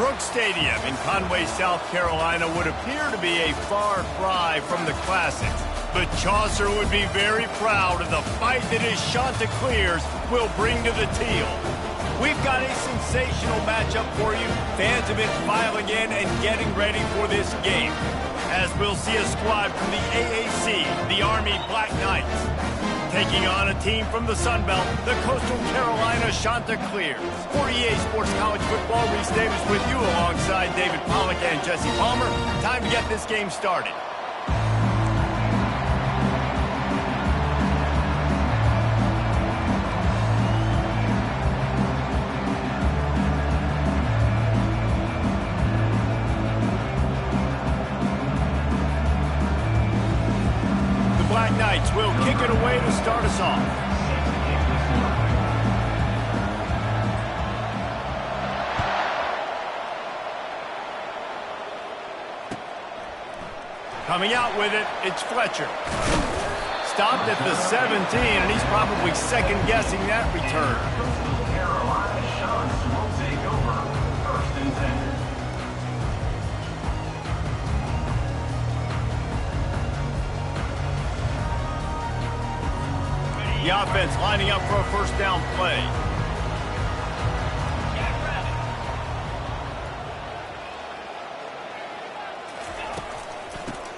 Brooks Stadium in Conway, South Carolina would appear to be a far cry from the classics, but Chaucer would be very proud of the fight that his Chanticleers will bring to the teal. We've got a sensational matchup for you. Fans have been filing in and getting ready for this game, as we'll see a squad from the AAC, the Army Black Knights, taking on a team from the Sun Belt, the Coastal Carolina Chanticleers. For EA Sports College Football, Reese Davis with you alongside David Pollack and Jesse Palmer. Time to get this game started. Black Knights will kick it away to start us off. Coming out with it, it's Fletcher. Stopped at the 17, and he's probably second-guessing that return. The offense lining up for a first down play.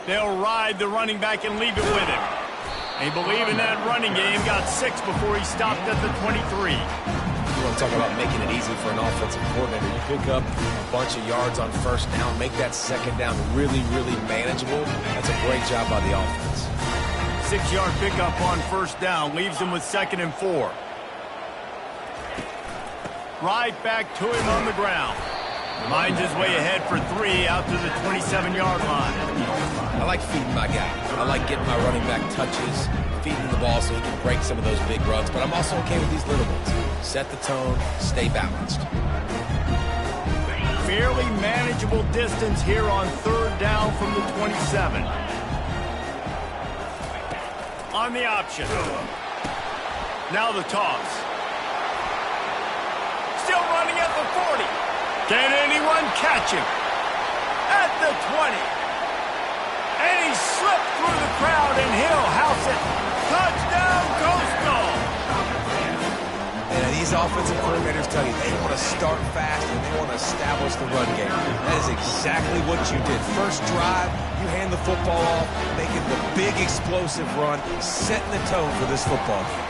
They'll ride the running back and leave it with him. They believe in that running game. Got 6 before he stopped at the 23. You want to talk about making it easy for an offensive coordinator. You pick up a bunch of yards on first down, make that second down really, really manageable. That's a great job by the offense. 6-yard pickup on first down leaves him with 2nd and 4. Right back to him on the ground. Finds his way ahead for 3 out to the 27-yard line. I like feeding my guy. I like getting my running back touches, feeding the ball so he can break some of those big runs, but I'm also okay with these little ones. Set the tone, stay balanced. Fairly manageable distance here on 3rd down from the 27. On the option. Now the toss. Still running at the 40. Can anyone catch him? At the 20. And he slipped through the crowd, and he'll house it. Touchdown, Coastal! And these offensive coordinators tell you they want to start fast and they want to establish the run game. That is exactly what you did. First drive, you hand the football off, making the big explosive run, setting the tone for this football game.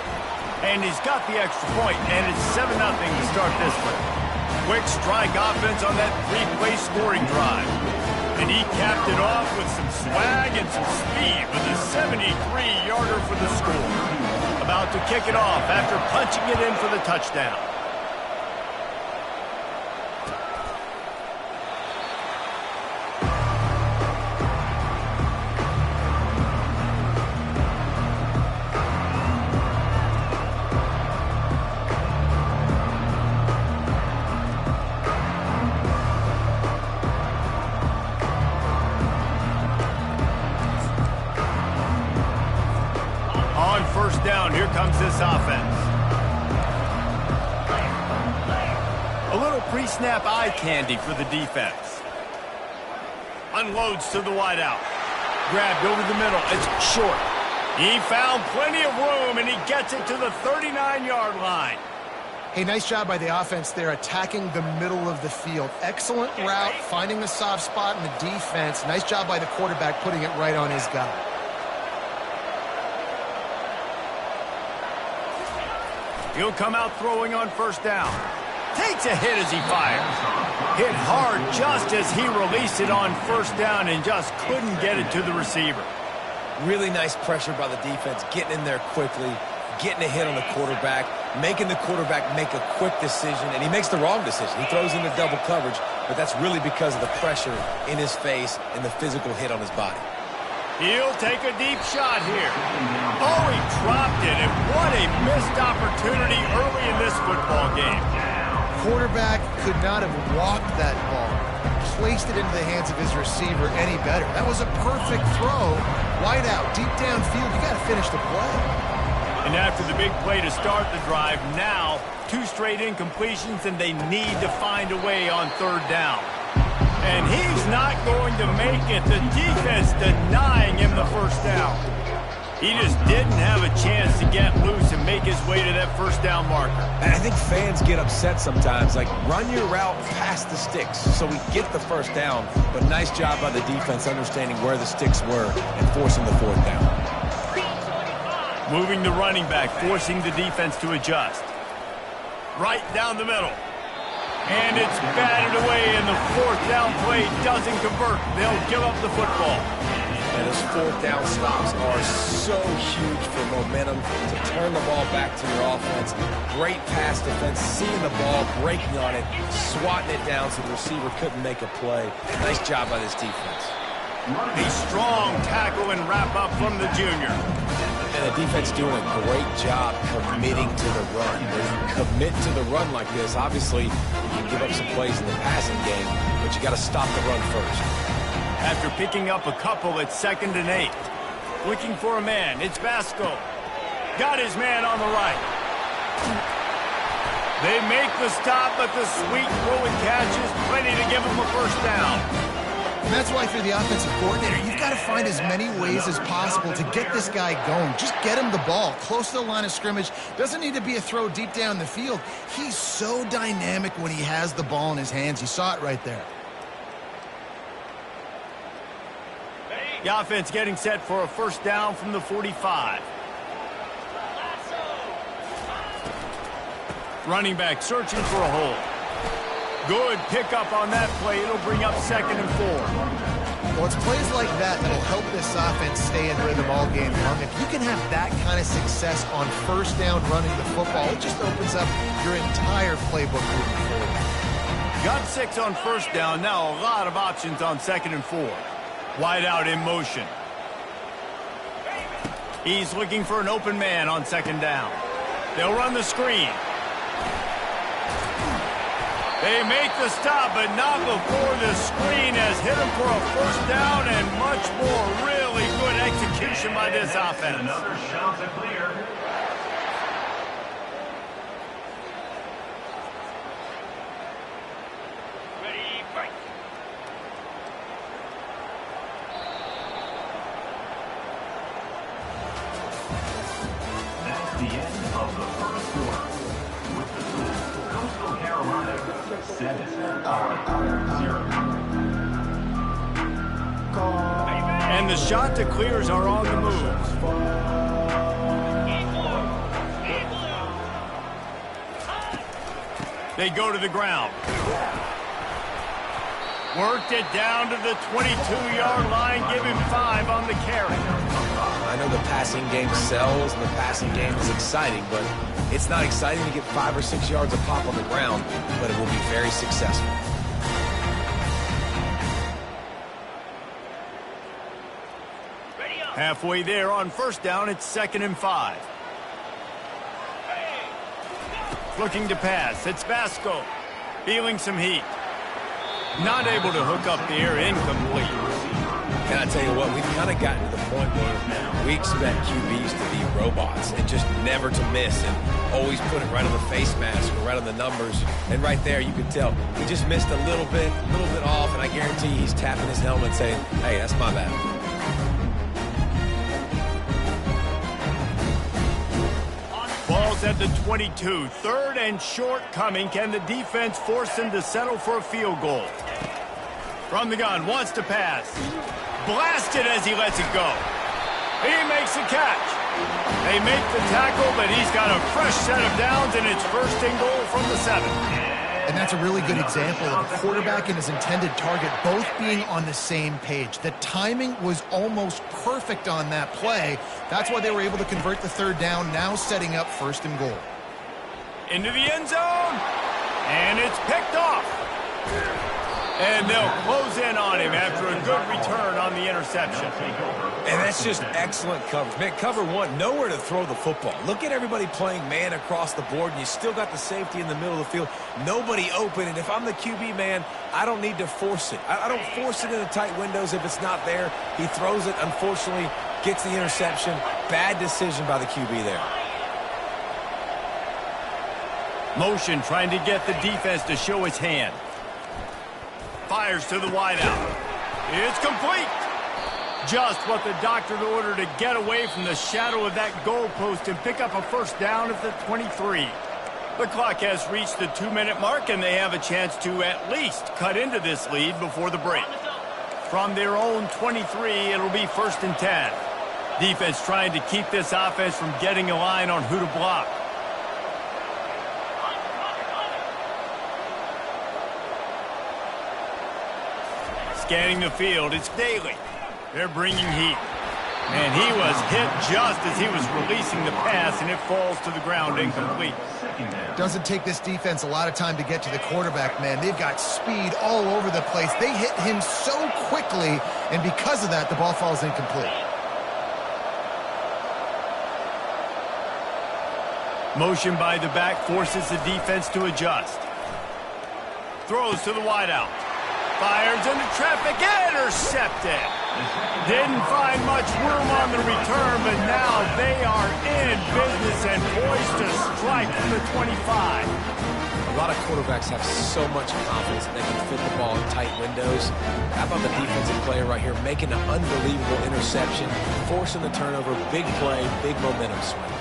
And he's got the extra point, and it's 7-0 to start this one. Quick strike offense on that 3-play scoring drive. And he capped it off with some swag and some speed with a 73-yarder for the score. About to kick it off after punching it in for the touchdown. Here comes this offense. A little pre-snap eye candy for the defense. Unloads to the wideout. Grabbed over the middle. It's short. He found plenty of room, and he gets it to the 39-yard line. Hey, nice job by the offense there, attacking the middle of the field. Excellent route, finding the soft spot in the defense. Nice job by the quarterback putting it right on his guy. He'll come out throwing on first down. Takes a hit as he fires. Hit hard just as he released it on first down and just couldn't get it to the receiver. Really nice pressure by the defense, getting in there quickly, getting a hit on the quarterback, making the quarterback make a quick decision, and he makes the wrong decision. He throws into double coverage, but that's really because of the pressure in his face and the physical hit on his body. He'll take a deep shot here. Oh, he dropped it, and what a missed opportunity early in this football game. Quarterback could not have walked that ball, placed it into the hands of his receiver any better. That was a perfect throw. Wide out, deep downfield, you got to finish the play. And after the big play to start the drive, now 2 straight incompletions, and they need to find a way on 3rd down. And he's not going to make it. The defense denying him the 1st down. He just didn't have a chance to get loose and make his way to that 1st down marker. And I think fans get upset sometimes, like run your route past the sticks so we get the 1st down. But nice job by the defense understanding where the sticks were and forcing the 4th down. Moving the running back, forcing the defense to adjust. Right down the middle. And it's batted away, and the 4th down play doesn't convert. They'll give up the football. And those 4th down stops are so huge for momentum to turn the ball back to your offense. Great pass defense, seeing the ball, breaking on it, swatting it down so the receiver couldn't make a play. Nice job by this defense. A strong tackle and wrap up from the junior. And the defense doing a great job committing to the run. When you commit to the run like this, obviously you can give up some plays in the passing game, but you got to stop the run first. After picking up a couple at 2nd and 8. Looking for a man. It's Vasco. Got his man on the right. They make the stop, but the sweet throw and catch is plenty to give them a 1st down. And that's why for the offensive coordinator, you've got to find as many ways as possible to get this guy going. Just get him the ball close to the line of scrimmage. Doesn't need to be a throw deep down the field. He's so dynamic when he has the ball in his hands. You saw it right there. The offense getting set for a 1st down from the 45. Running back searching for a hole. Good pickup on that play. It'll bring up 2nd and 4. Well, it's plays like that that'll help this offense stay in rhythm all game long. If you can have that kind of success on 1st down running the football, it just opens up your entire playbook moving forward. Got 6 on 1st down. Now a lot of options on 2nd and 4. Wide out in motion. He's looking for an open man on 2nd down. They'll run the screen. They make the stop, but not before the screen has hit him for a 1st down and much more. Really good execution by this offense. Another shot to clear. Ready, break. That's the end of the 1st quarter. With the score, Coastal Carolina 7, Oregon 0. And the shot to clears are on the move. They go to the ground. Worked it down to the 22-yard line. Give him 5 on the carry. I know the passing game sells and the passing game is exciting, but it's not exciting to get 5 or 6 yards of pop on the ground, but it will be very successful. Halfway there on 1st down, it's 2nd and 5. Looking to pass, it's Vasco. Feeling some heat. Not able to hook up there, incomplete. And I tell you what, we've kind of gotten to the point where we expect QBs to be robots and just never to miss and always put it right on the face mask or right on the numbers. And right there, you can tell we just missed a little bit off, and I guarantee he's tapping his helmet saying, hey, that's my bad. Ball's at the 22. 3rd and short coming. Can the defense force him to settle for a field goal? From the gun, wants to pass. Blasted as he lets it go. He makes the catch. They make the tackle, but he's got a fresh set of downs, and it's 1st and goal from the 7. And that's a really good example of a quarterback and his intended target both being on the same page. The timing was almost perfect on that play. That's why they were able to convert the 3rd down, now setting up 1st and goal. Into the end zone, and it's picked off. And they'll close in on him after a good return on the interception. And that's just excellent coverage. Man, cover 1, nowhere to throw the football. Look at everybody playing man across the board, and you still got the safety in the middle of the field. Nobody open, and if I'm the QB, man, I don't need to force it. I don't force it into tight windows if it's not there. He throws it, unfortunately, gets the interception. Bad decision by the QB there. Motion trying to get the defense to show its hand. Fires to the wideout. It's complete. Just what the doctor ordered to get away from the shadow of that goalpost and pick up a first down at the 23. The clock has reached the 2-minute mark, and they have a chance to at least cut into this lead before the break. From their own 23, it'll be 1st and 10. Defense trying to keep this offense from getting a line on who to block. Scanning the field, it's Daly. They're bringing heat. And he was hit just as he was releasing the pass, and it falls to the ground incomplete. Doesn't take this defense a lot of time to get to the quarterback, man. They've got speed all over the place. They hit him so quickly, and because of that, the ball falls incomplete. Motion by the back forces the defense to adjust. Throws to the wideout. Fires into traffic, intercepted. Didn't find much room on the return, but now they are in business and poised to strike from the 25. A lot of quarterbacks have so much confidence that they can fit the ball in tight windows. How about the defensive player right here making an unbelievable interception, forcing the turnover, big play, big momentum swing.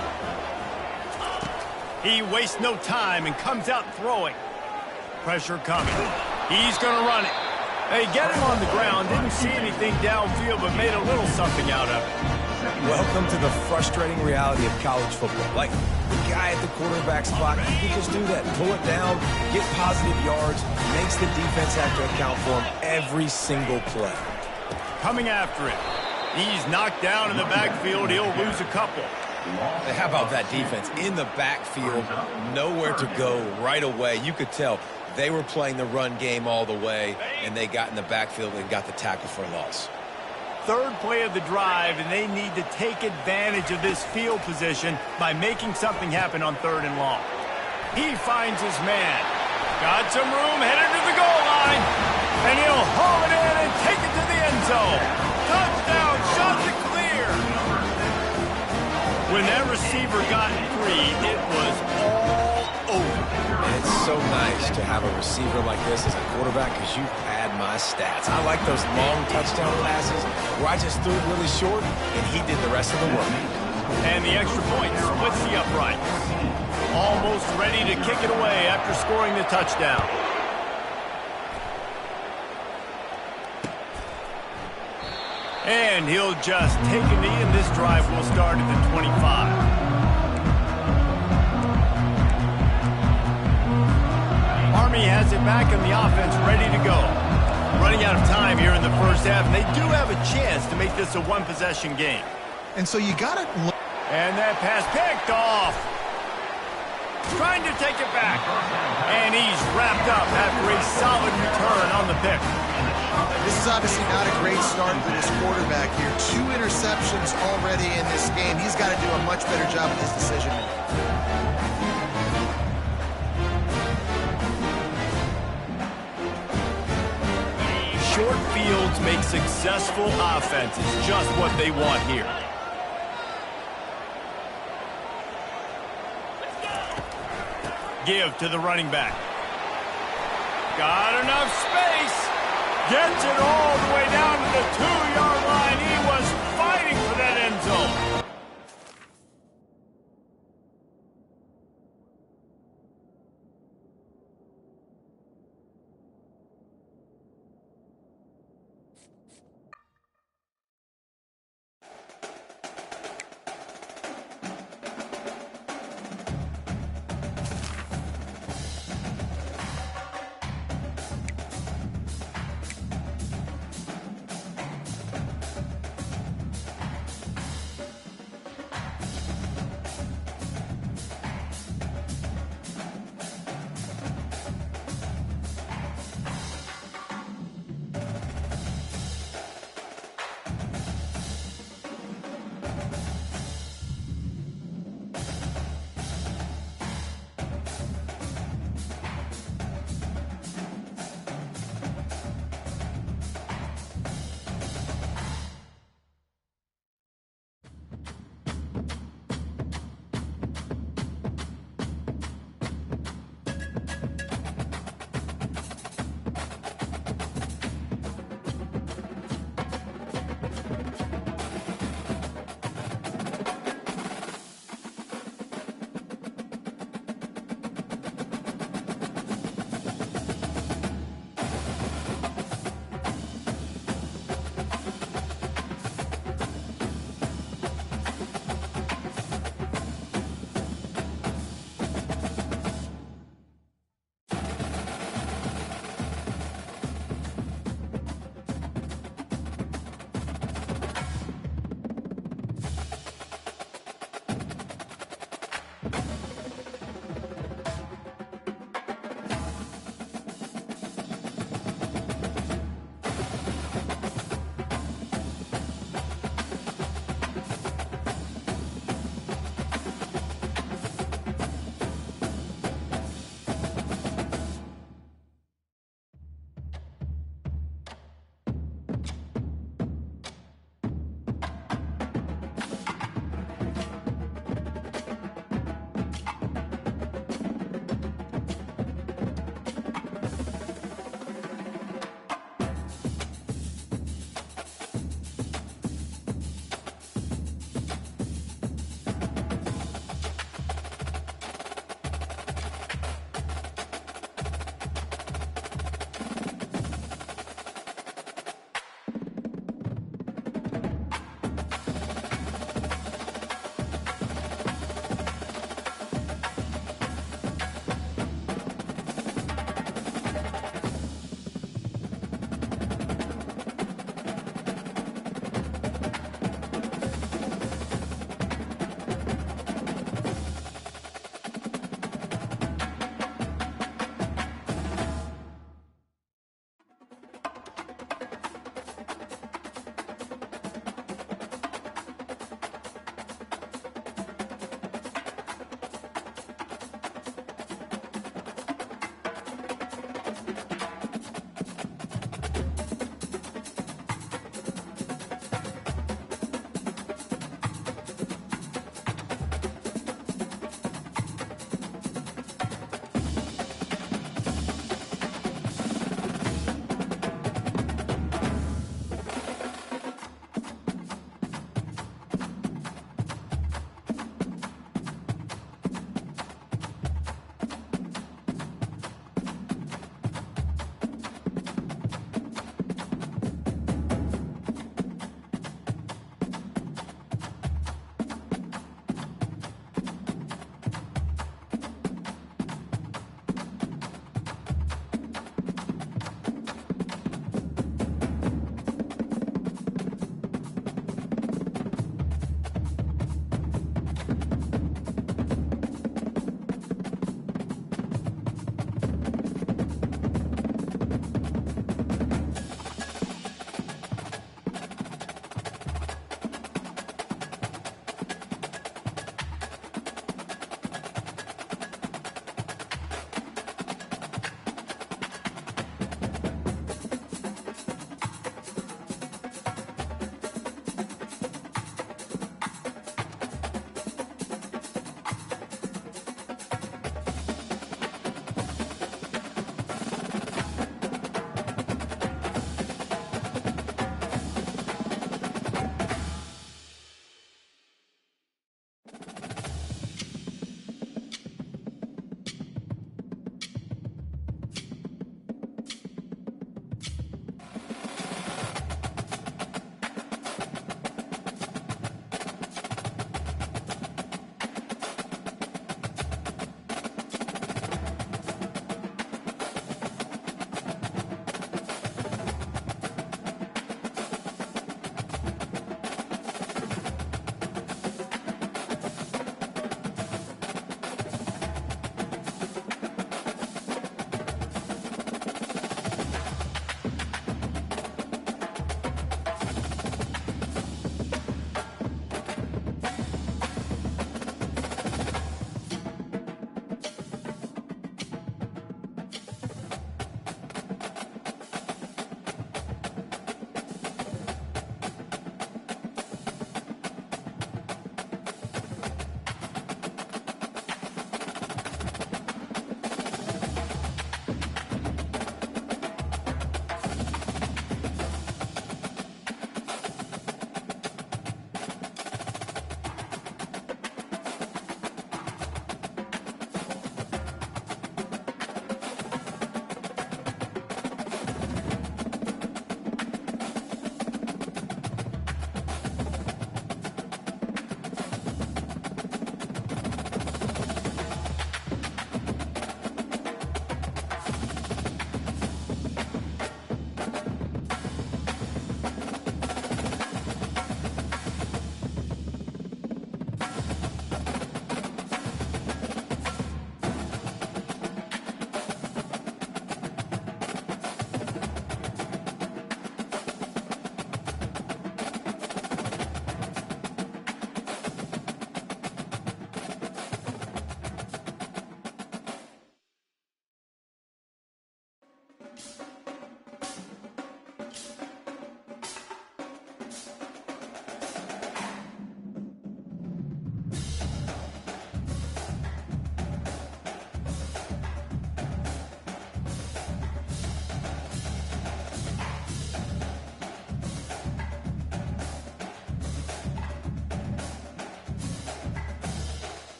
He wastes no time and comes out throwing. Pressure coming. He's going to run it. They get him on the ground, didn't see anything downfield, but made a little something out of it. Welcome to the frustrating reality of college football. Like, the guy at the quarterback spot, he can just do that. Pull it down, get positive yards, makes the defense have to account for him every single play. Coming after it. He's knocked down in the backfield. He'll lose a couple. And how about that defense? In the backfield, nowhere to go right away. You could tell they were playing the run game all the way, and they got in the backfield and got the tackle for a loss. Third play of the drive, and they need to take advantage of this field position by making something happen on 3rd and long. He finds his man. Got some room, headed to the goal line, and he'll haul it in and take it to the end zone. Touchdown, shot to clear. When that receiver got free, it was all over. And it's so nice to have a receiver like this as a quarterback because you pad my stats. I like those long touchdown passes where I just threw it really short and he did the rest of the work. And the extra point splits the uprights. Almost ready to kick it away after scoring the touchdown. And he'll just take a knee, and this drive will start at the 25. Army has it back in the offense, ready to go. Running out of time here in the first half, and they do have a chance to make this a one-possession game. And so you got to look. And that pass picked off. Trying to take it back. And he's wrapped up after a solid return on the pick. This is obviously not a great start for this quarterback here. 2 interceptions already in this game. He's got to do a much better job with his decision making. Short fields make successful offenses, just what they want here. Give to the running back. Got enough space. Gets it all the way down to the 2-yard line. He was fighting for that end zone.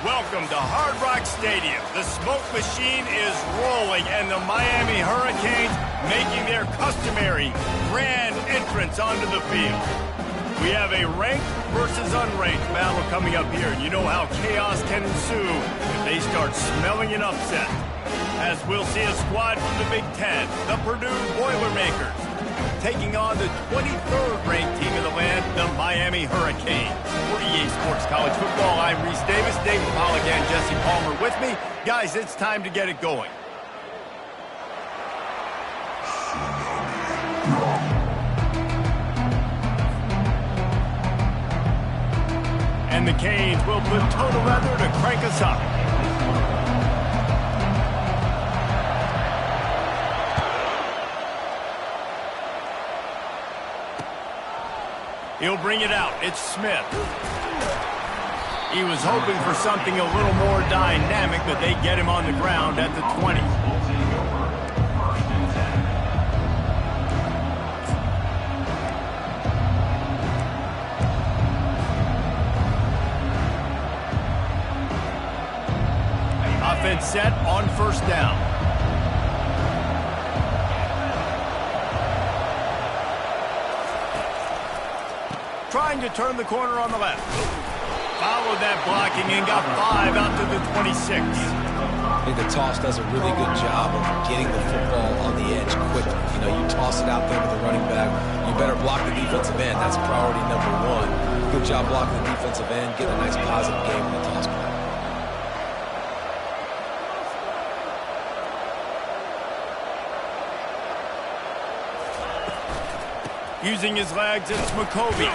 Welcome to Hard Rock Stadium. The smoke machine is rolling, and the Miami Hurricanes making their customary grand entrance onto the field. We have a ranked versus unranked battle coming up here, and you know how chaos can ensue if they start smelling an upset. As we'll see a squad from the Big Ten, the Purdue Boilermakers, taking on the 23rd ranked team in the land, the Miami Hurricanes. For EA Sports College Football, I'm Reese Davis, David Pollack and Jesse Palmer with me. Guys, it's time to get it going. And the Canes will put total leather to crank us up. He'll bring it out. It's Smith. He was hoping for something a little more dynamic, but they get him on the ground at the 20. Offense set on first down. Trying to turn the corner on the left. Followed that blocking and got 5 out to the 26. I think the toss does a really good job of getting the football on the edge quickly. You know, you toss it out there to the running back, you better block the defensive end. That's priority number one. Good job blocking the defensive end, getting a nice positive game in the toss play. Using his legs, it's McCovey.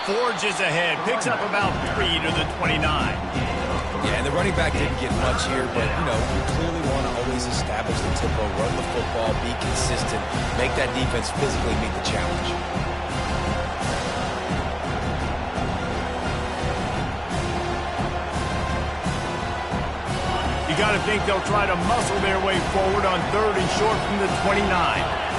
Forges ahead, picks up about 3 to the 29. Yeah, and the running back didn't get much here, but, you know, you clearly want to always establish the tempo, run the football, be consistent, make that defense physically meet the challenge. You got to think they'll try to muscle their way forward on 3rd and short from the 29.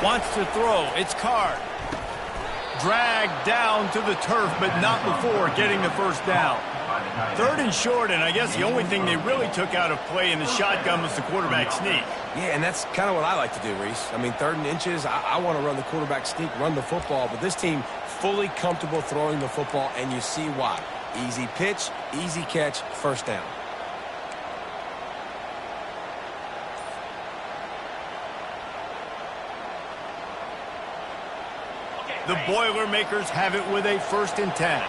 Wants to throw. It's Card. Dragged down to the turf, but not before getting the first down. 3rd and short, and I guess the only thing they really took out of play in the shotgun was the quarterback sneak. Yeah, and that's kind of what I like to do, Reese. I mean, 3rd and inches, I want to run the quarterback sneak, run the football, but this team fully comfortable throwing the football, and you see why. Easy pitch, easy catch, first down. The Boilermakers have it with a 1st and 10.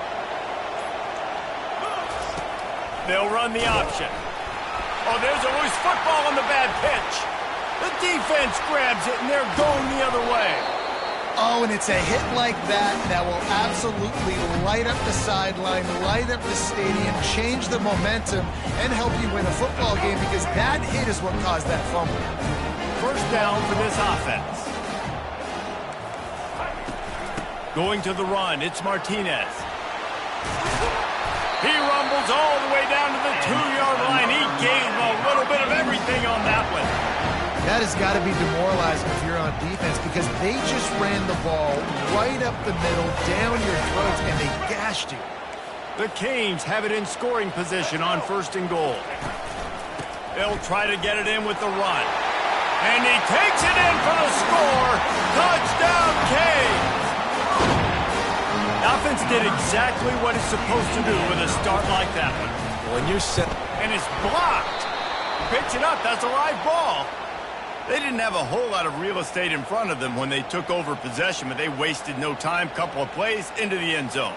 They'll run the option. Oh, there's a loose football on the bad pitch. The defense grabs it, and they're going the other way. Oh, and it's a hit like that that will absolutely light up the sideline, light up the stadium, change the momentum, and help you win a football game because that hit is what caused that fumble. First down for this offense. Going to the run, it's Martinez. He rumbles all the way down to the 2-yard line. He gave a little bit of everything on that one. That has got to be demoralizing if you're on defense because they just ran the ball right up the middle, down your throats, and they gashed you. The Canes have it in scoring position on 1st and goal. They'll try to get it in with the run. And he takes it in for the score. Touchdown, Canes! Offense did exactly what it's supposed to do with a start like that one. When you're set... And it's blocked. Picks it up. That's a live ball. They didn't have a whole lot of real estate in front of them when they took over possession, but they wasted no time. Couple of plays into the end zone.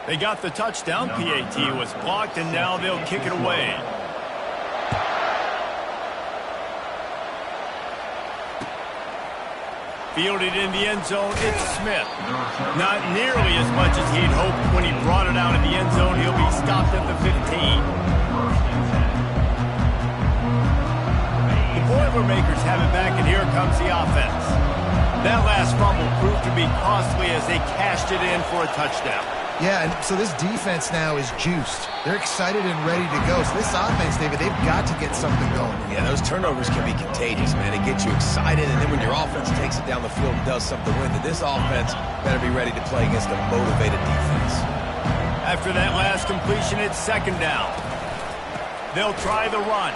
They got the touchdown. PAT was blocked, and now they'll kick it away. Fielded in the end zone, it's Smith. Not nearly as much as he'd hoped when he brought it out in the end zone. He'll be stopped at the 15. The Boilermakers have it back, and here comes the offense. That last fumble proved to be costly as they cashed it in for a touchdown. Yeah, and so this defense now is juiced. They're excited and ready to go. So this offense, David, they've got to get something going. Yeah, those turnovers can be contagious, man. It gets you excited, and then when your offense takes it down the field and does something with it, this offense better be ready to play against a motivated defense. After that last completion, it's second down. They'll try the run.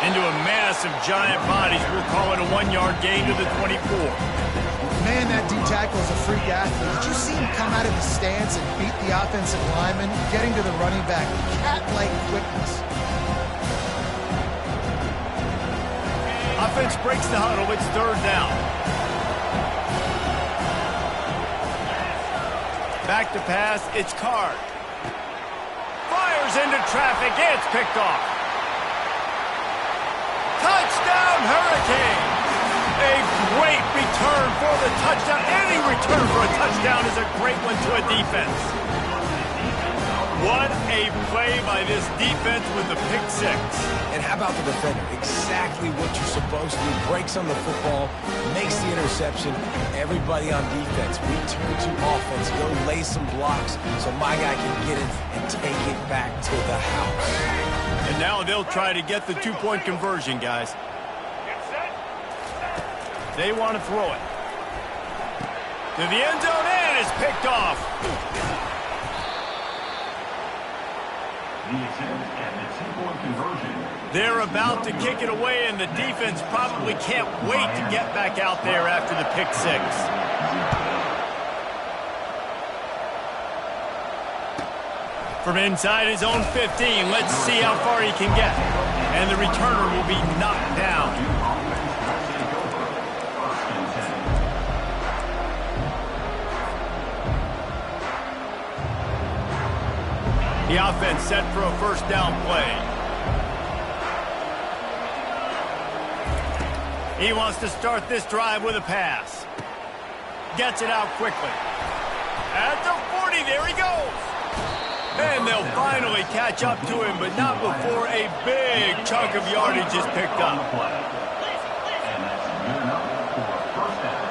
Into a mass of giant bodies, we'll call it a 1-yard gain to the 24. Man, that D tackle is a freak athlete. Did you see him come out of his stance and beat the offensive lineman, getting to the running back? Cat-like quickness. Offense breaks the huddle. It's third down. Back to pass. It's Card. Fires into traffic. It's picked off. Touchdown, Hurricane! A great return for the touchdown. Any return for a touchdown is a great one to a defense. What a play by this defense with the pick six. And how about the defender? Exactly what you're supposed to do. Breaks on the football, makes the interception. Everybody on defense, return to offense. Go lay some blocks so my guy can get it and take it back to the house. And now they'll try to get the two-point conversion, guys. They want to throw it. To the end zone, and it's picked off. The attempt at the two-point conversion. They're about to kick it away, and the defense probably can't wait to get back out there after the pick six. From inside his own 15, let's see how far he can get. And the returner will be knocked down. The offense set for a first down play. He wants to start this drive with a pass. Gets it out quickly. At the 40, there he goes. And they'll finally catch up to him, but not before a big chunk of yardage is picked up. And that's good enough for a first down.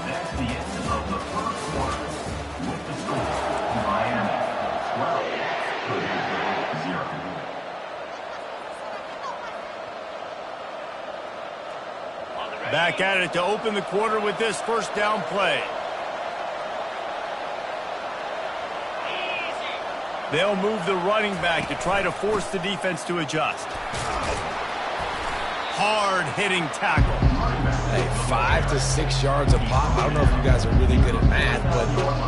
That's the end of the first quarter. With the score, Miami 12, Purdue 0. Back at it to open the quarter with this first down play. They'll move the running back to try to force the defense to adjust. Hard-hitting tackle. Hey, 5 to 6 yards a pop. I don't know if you guys are really good at math, but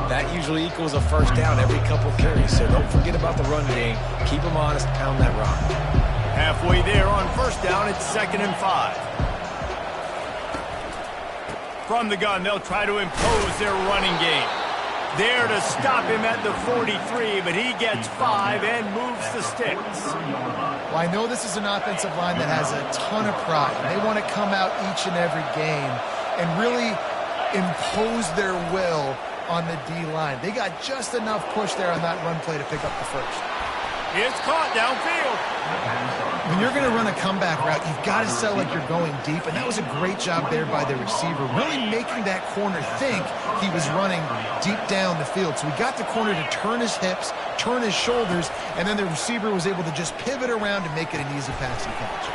that usually equals a first down every couple carries. So don't forget about the run game. Keep them honest, pound that rock. Halfway there on first down, it's 2nd and 5. From the gun, they'll try to impose their running game. There to stop him at the 43, but he gets 5 and moves the sticks. Well, I know this is an offensive line that has a ton of pride. They want to come out each and every game and really impose their will on the D-line. They got just enough push there on that run play to pick up the first. It's caught downfield. When you're going to run a comeback route, you've got to sell like you're going deep, and that was a great job there by the receiver, really making that corner think he was running deep down the field. So we got the corner to turn his hips, turn his shoulders, and then the receiver was able to just pivot around and make it an easy passing catch.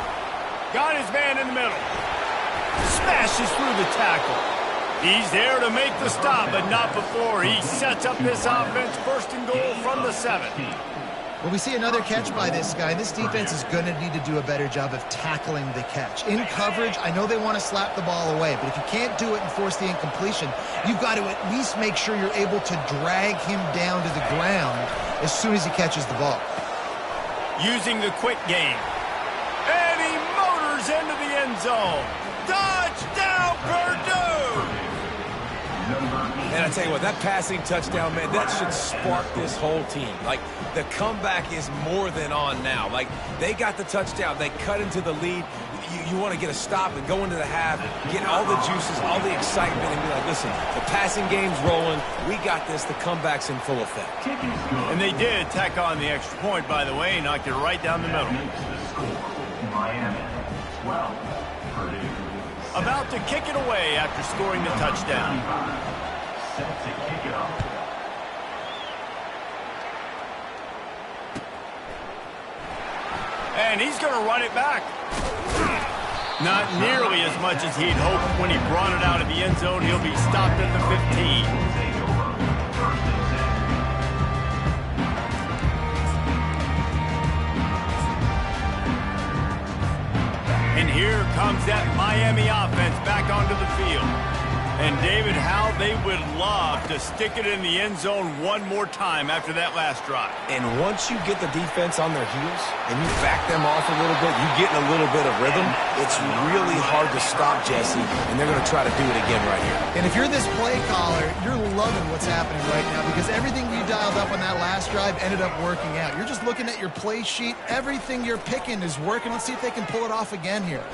Got his man in the middle. Smashes through the tackle. He's there to make the stop, but not before he sets up this offense. 1st and goal from the 7. Well, we see another catch by this guy. This defense is going to need to do a better job of tackling the catch. In coverage, I know they want to slap the ball away, but if you can't do it and force the incompletion, you've got to at least make sure you're able to drag him down to the ground as soon as he catches the ball. Using the quick game. And he motors into the end zone. Touchdown, Purdue! And I tell you what, that passing touchdown, man, that should spark this whole team. Like, the comeback is more than on now. Like, they got the touchdown. They cut into the lead. You want to get a stop and go into the half, get all the juices, all the excitement, and be like, listen, the passing game's rolling. We got this. The comeback's in full effect. And they did tack on the extra point, by the way, knocked it right down the middle. Miami 12, Purdue about to kick it away after scoring the touchdown. Set to kick it off. And he's going to run it back. Not nearly as much as he'd hoped when he brought it out of the end zone. He'll be stopped at the 15. And here comes that Miami offense back onto the field. And David, how they would love to stick it in the end zone one more time after that last drive. And once you get the defense on their heels and you back them off a little bit, you get in a little bit of rhythm, it's really hard to stop, Jesse, and they're going to try to do it again right here. And if you're this play caller, you're loving what's happening right now because everything you dialed up on that last drive ended up working out. You're just looking at your play sheet. Everything you're picking is working. Let's see if they can pull it off again here.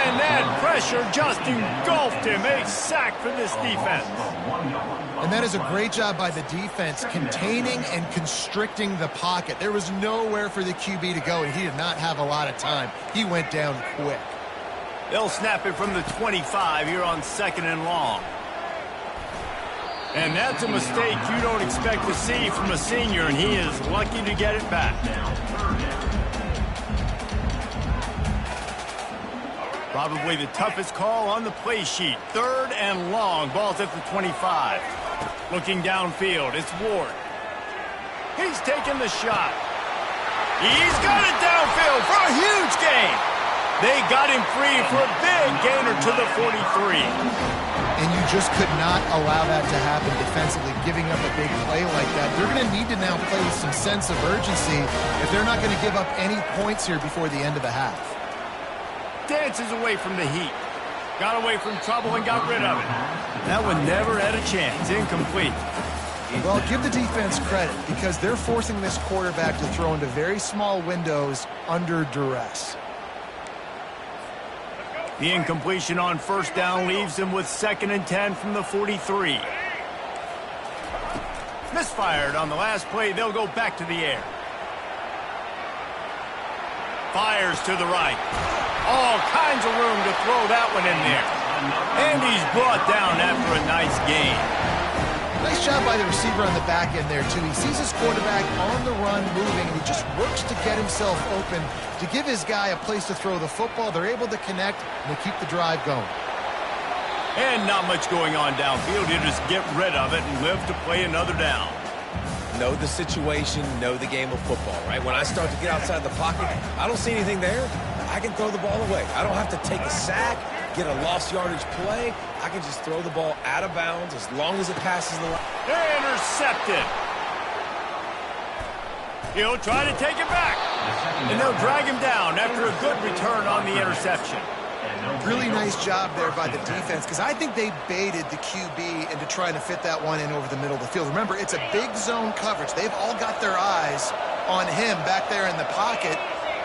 And that pressure just engulfed him. A sack for this defense. And that is a great job by the defense, containing and constricting the pocket. There was nowhere for the QB to go, and he did not have a lot of time. He went down quick. They'll snap it from the 25 here on 2nd and long. And that's a mistake you don't expect to see from a senior, and he is lucky to get it back. Probably the toughest call on the play sheet. 3rd and long. Ball's at the 25. Looking downfield, it's Ward. He's taking the shot. He's got it downfield for a huge gain. They got him free for a big gainer to the 43. And you just could not allow that to happen defensively, giving up a big play like that. They're going to need to now play with some sense of urgency if they're not going to give up any points here before the end of the half. Dances away from the heat. Got away from trouble and got rid of it. That one never had a chance. Incomplete. Well, give the defense credit because they're forcing this quarterback to throw into very small windows under duress. The incompletion on 1st down leaves him with 2nd and 10 from the 43. Misfired on the last play. They'll go back to the air. Fires to the right. All kinds of room to throw that one in there. And he's brought down after a nice gain. Nice job by the receiver on the back end there, too. He sees his quarterback on the run moving, and he just works to get himself open to give his guy a place to throw the football. They're able to connect, and they keep the drive going. And not much going on downfield. You just get rid of it and live to play another down. Know the situation, know the game of football, right? When I start to get outside the pocket, I don't see anything there. I can throw the ball away. I don't have to take a sack, get a lost yardage play. I can just throw the ball out of bounds as long as it passes the line. Intercepted. He'll try to take it back. And they'll drag him down after a good return on the interception. Really nice job there by the defense because I think they baited the QB into trying to fit that one in over the middle of the field. Remember, it's a big zone coverage. They've all got their eyes on him back there in the pocket,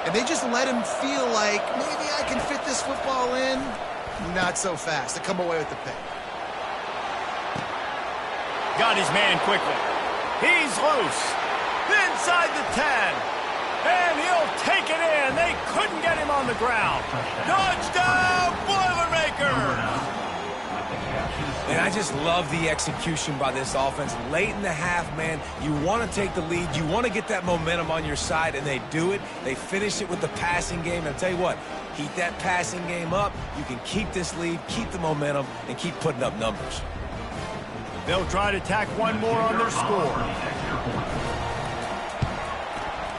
and they just let him feel like maybe I can fit this football in. Not so fast. They come away with the pick. Got his man quickly. He's loose. Inside the 10. And he'll take it in. They couldn't get him on the ground. Touchdown, Boilermakers! And I just love the execution by this offense. Late in the half, man, you want to take the lead. You want to get that momentum on your side, and they do it. They finish it with the passing game. And I'll tell you what, keep that passing game up. You can keep this lead, keep the momentum, and keep putting up numbers. They'll try to tack one more on their score.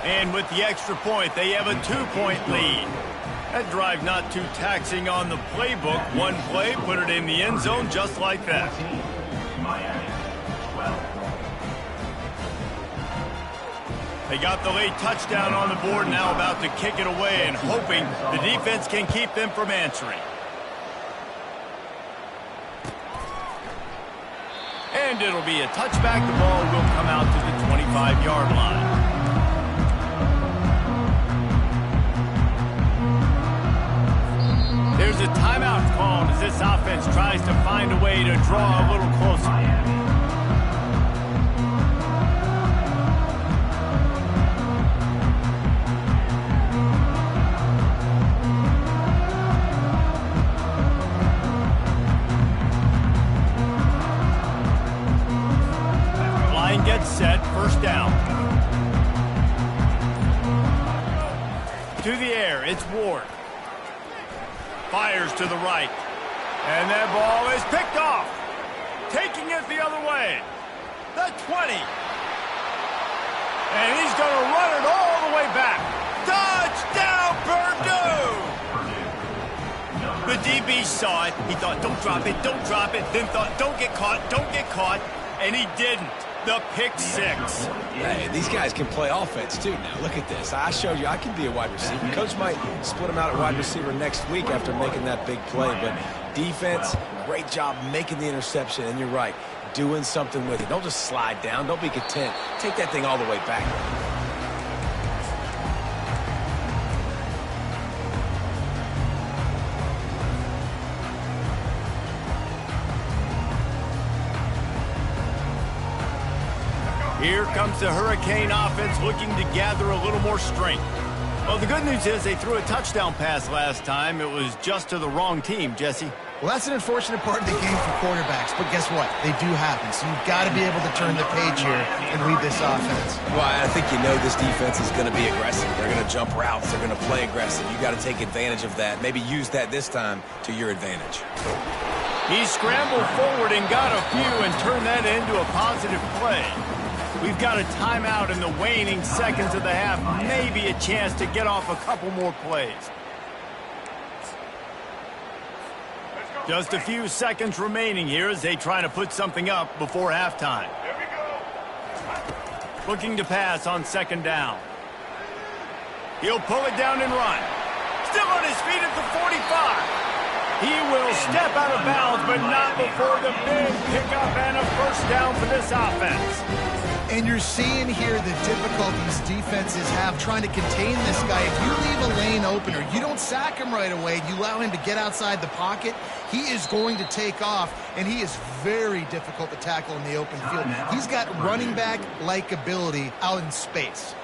And with the extra point, they have a 2-point lead. That drive not too taxing on the playbook. One play, put it in the end zone just like that. Miami, 12. They got the late touchdown on the board, now about to kick it away and hoping the defense can keep them from answering. And it'll be a touchback. The ball will come out to the 25-yard line. There's a timeout called as this offense tries to find a way to draw a little closer. To the air, it's Ward. Fires to the right. And that ball is picked off. Taking it the other way. The 20. And he's going to run it all the way back. Touchdown, Purdue! The DB saw it. He thought, don't drop it, don't drop it. Then thought, don't get caught, don't get caught. And he didn't. The pick six. Hey, these guys can play offense, too, now. Look at this. I showed you I can be a wide receiver. Coach might split him out at wide receiver next week after making that big play. But defense, great job making the interception. And you're right, doing something with it. Don't just slide down. Don't be content. Take that thing all the way back. Here comes the Hurricane offense looking to gather a little more strength. Well, the good news is they threw a touchdown pass last time. It was just to the wrong team, Jesse. Well, that's an unfortunate part of the game for quarterbacks, but guess what? They do happen, so you've got to be able to turn the page here and lead this offense. Well, I think you know this defense is going to be aggressive. They're going to jump routes. They're going to play aggressive. You got to take advantage of that. Maybe use that this time to your advantage. He scrambled forward and got a few and turned that into a positive play. We've got a timeout in the waning seconds of the half. Maybe a chance to get off a couple more plays. Just a few seconds remaining here as they try to put something up before halftime. Looking to pass on second down. He'll pull it down and run. Still on his feet at the 45. He will step out of bounds, but not before the big pickup and a first down for this offense. And you're seeing here the difficulties defenses have trying to contain this guy. If you leave a lane open or you don't sack him right away, you allow him to get outside the pocket, he is going to take off, and he is very difficult to tackle in the open field. He's got running back-like ability out in space.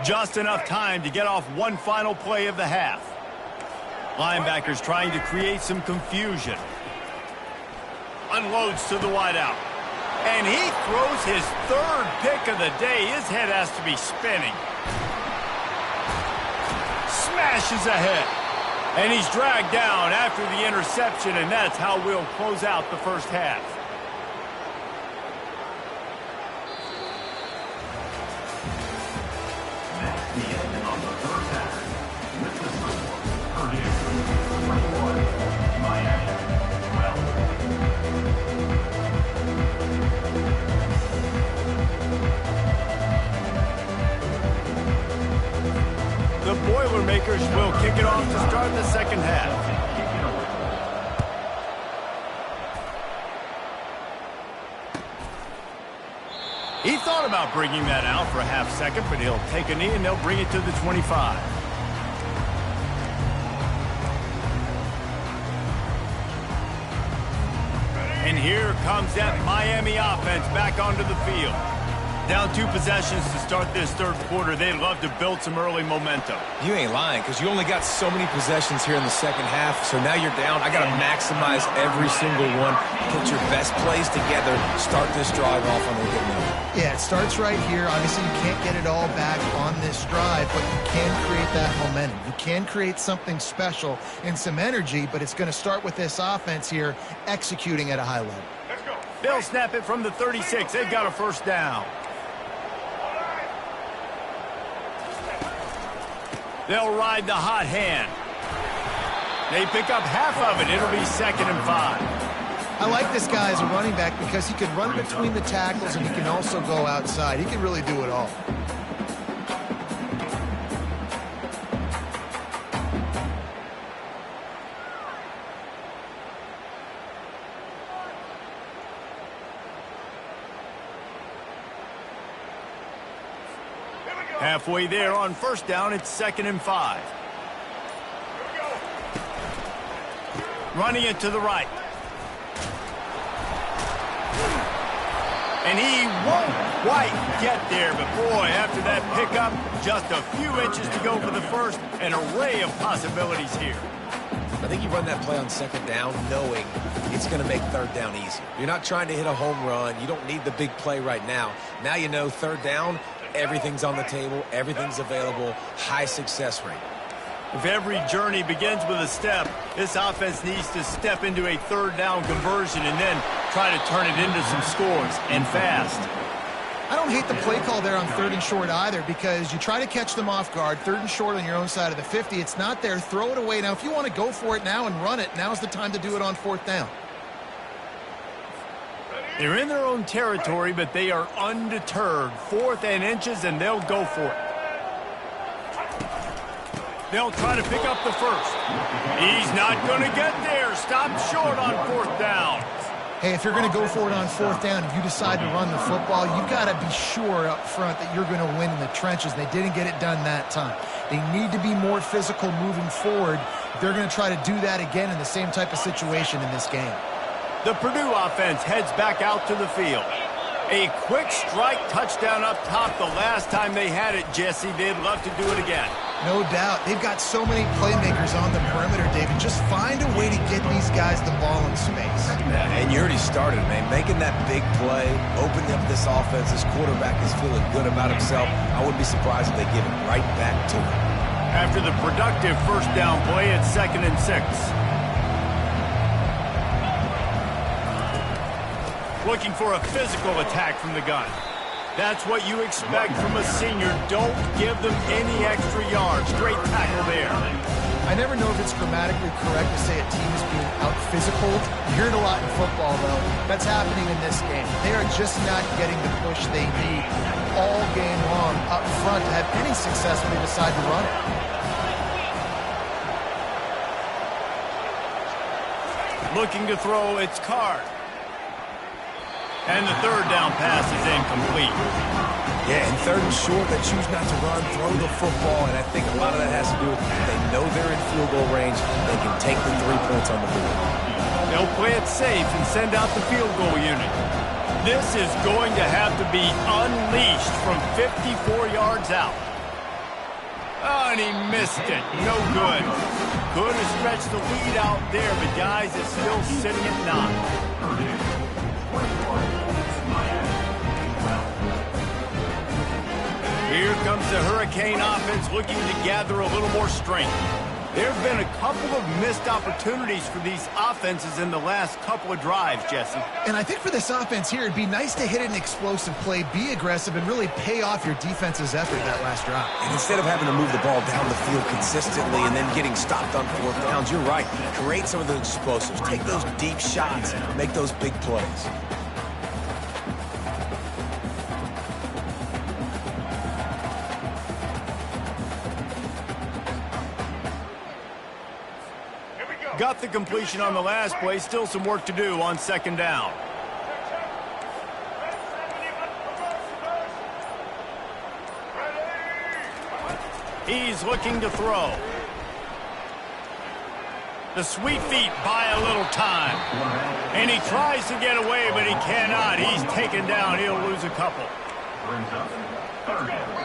Just enough time to get off one final play of the half. Linebackers trying to create some confusion. Unloads to the wideout. And he throws his third pick of the day. His head has to be spinning. Smashes ahead. And he's dragged down after the interception, and that's how we'll close out the first half. That's the end of the first half. With the score, Purdue 21, Miami 12. The Boilermakers will kick it off to start the second half. He thought about bringing that out for a half second, but he'll take a knee and they'll bring it to the 25. And here comes that Miami offense back onto the field. Down 2 possessions to start this third quarter. They'd love to build some early momentum. You ain't lying, because you only got so many possessions here in the second half, so now you're down. I got to maximize every single one. Put your best plays together. Start this drive off on a good note. Yeah, it starts right here. Obviously, you can't get it all back on this drive, but you can create that momentum. You can create something special and some energy, but it's going to start with this offense here executing at a high level. They'll snap it from the 36. They've got a first down. They'll ride the hot hand. They pick up half of it. It'll be 2nd and 5. I like this guy as a running back because he can run between the tackles and he can also go outside. He can really do it all. Halfway there on first down, it's 2nd and 5. Running it to the right. And he won't quite get there, but boy, after that pickup, just a few inches to go for the first. An array of possibilities here. I think you run that play on second down knowing it's going to make third down easy. You're not trying to hit a home run. You don't need the big play right now. Now you know third down, everything's on the table, everything's available, high success rate. If every journey begins with a step, this offense needs to step into a third down conversion and then try to turn it into some scores, and fast. I don't hate the play call there on 3rd and short either, because you try to catch them off guard. 3rd and short on your own side of the 50. It's not there. Throw it away. Now, if you want to go for it now and run it, now's the time to do it on 4th down. They're in their own territory, but they are undeterred. 4th and inches, and they'll go for it. They'll try to pick up the first. He's not going to get there. Stop short on 4th down. Hey, if you're going to go for it on 4th down, if you decide to run the football, you've got to be sure up front that you're going to win in the trenches. They didn't get it done that time. They need to be more physical moving forward. They're going to try to do that again in the same type of situation in this game. The Purdue offense heads back out to the field. A quick strike touchdown up top the last time they had it, Jesse. They'd love to do it again. No doubt. They've got so many playmakers on the perimeter, David. Just find a way to get these guys the ball in space. And you already started, man. Making that big play, opening up this offense. This quarterback is feeling good about himself. I wouldn't be surprised if they give it right back to him. After the productive first down play, it's 2nd and 6. Looking for a physical attack from the gun. That's what you expect from a senior. Don't give them any extra yards. Great tackle there. I never know if it's grammatically correct to say a team is being out-physical. You hear it a lot in football, though. That's happening in this game. They are just not getting the push they need all game long up front to have any success when they decide to run it. Looking to throw, it's Card. And the 3rd down pass is incomplete. Yeah, and 3rd and short, they choose not to run, throw the football, and I think a lot of that has to do with they know they're in field goal range. They can take the 3 points on the board. They'll play it safe and send out the field goal unit. This is going to have to be unleashed from 54 yards out. Oh, and he missed it. No good. Could have stretched the lead out there, but guys, it's still sitting at 9. Here comes the Hurricane offense looking to gather a little more strength. There have been a couple of missed opportunities for these offenses in the last couple of drives, Jesse. And I think for this offense here, it'd be nice to hit an explosive play, be aggressive, and really pay off your defense's effort that last drive. And instead of having to move the ball down the field consistently and then getting stopped on 4th downs, you're right. Create some of those explosives. Take those deep shots. Make those big plays. Got the completion on the last play. Still some work to do on 2nd down. He's looking to throw. The sweet feet buy a little time. And he tries to get away, but he cannot. He's taken down. He'll lose a couple. Brings up 3rd down.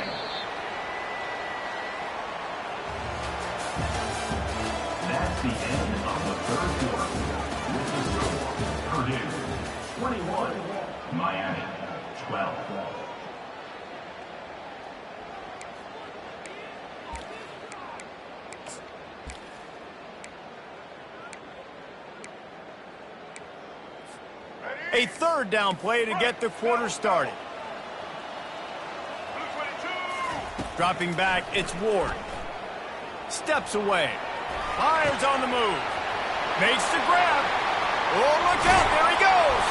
That's the end of the 3rd quarter. This is the score. Purdue 21, Miami 12. A 3rd down play to get the quarter started. Dropping back, it's Ward. Steps away. Fires on the move. Makes the grab. Oh, look out. There he goes.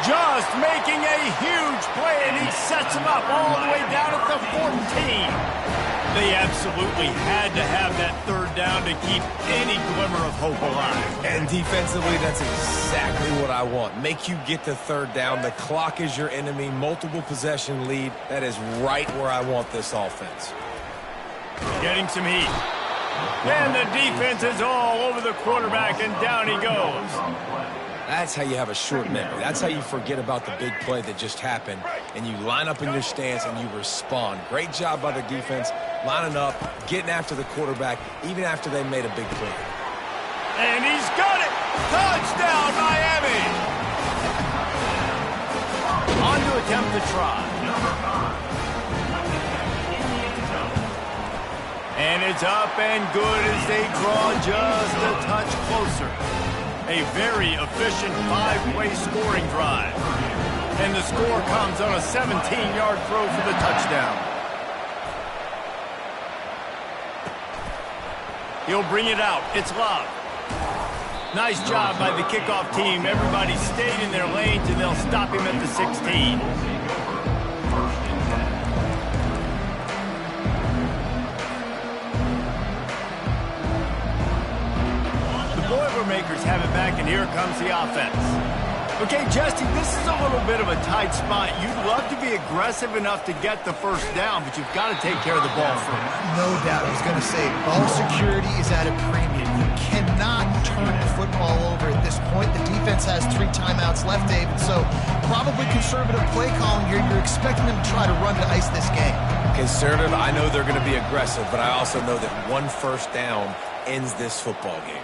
Just making a huge play, and he sets him up all the way down at the 14. They absolutely had to have that 3rd down to keep any glimmer of hope alive. And defensively, that's exactly what I want. Make you get to 3rd down. The clock is your enemy. Multiple possession lead. That is right where I want this offense. Getting some heat. And the defense is all over the quarterback, and down he goes. That's how you have a short memory. That's how you forget about the big play that just happened, and you line up in your stance and you respond. Great job by the defense, lining up, getting after the quarterback, even after they made a big play. And he's got it! Touchdown, attempt to try. And it's up and good as they draw just a touch closer. A very efficient 5-way scoring drive. And the score comes on a 17-yard throw for the touchdown. He'll bring it out. It's Love. Nice job by the kickoff team. Everybody stayed in their lanes, and they'll stop him at the 16. The Boilermakers have it back, and here comes the offense. Okay, Justy, this is a little bit of a tight spot. You'd love to be aggressive enough to get the first down, but you've got to take care of the ball first. No doubt. I was going to say, ball security is at a premium. You cannot turn the football over at this point. The defense has 3 timeouts left, David, so probably conservative play calling here. You're expecting them to try to run to ice this game. Conservative, I know they're going to be aggressive, but I also know that 1 first down ends this football game.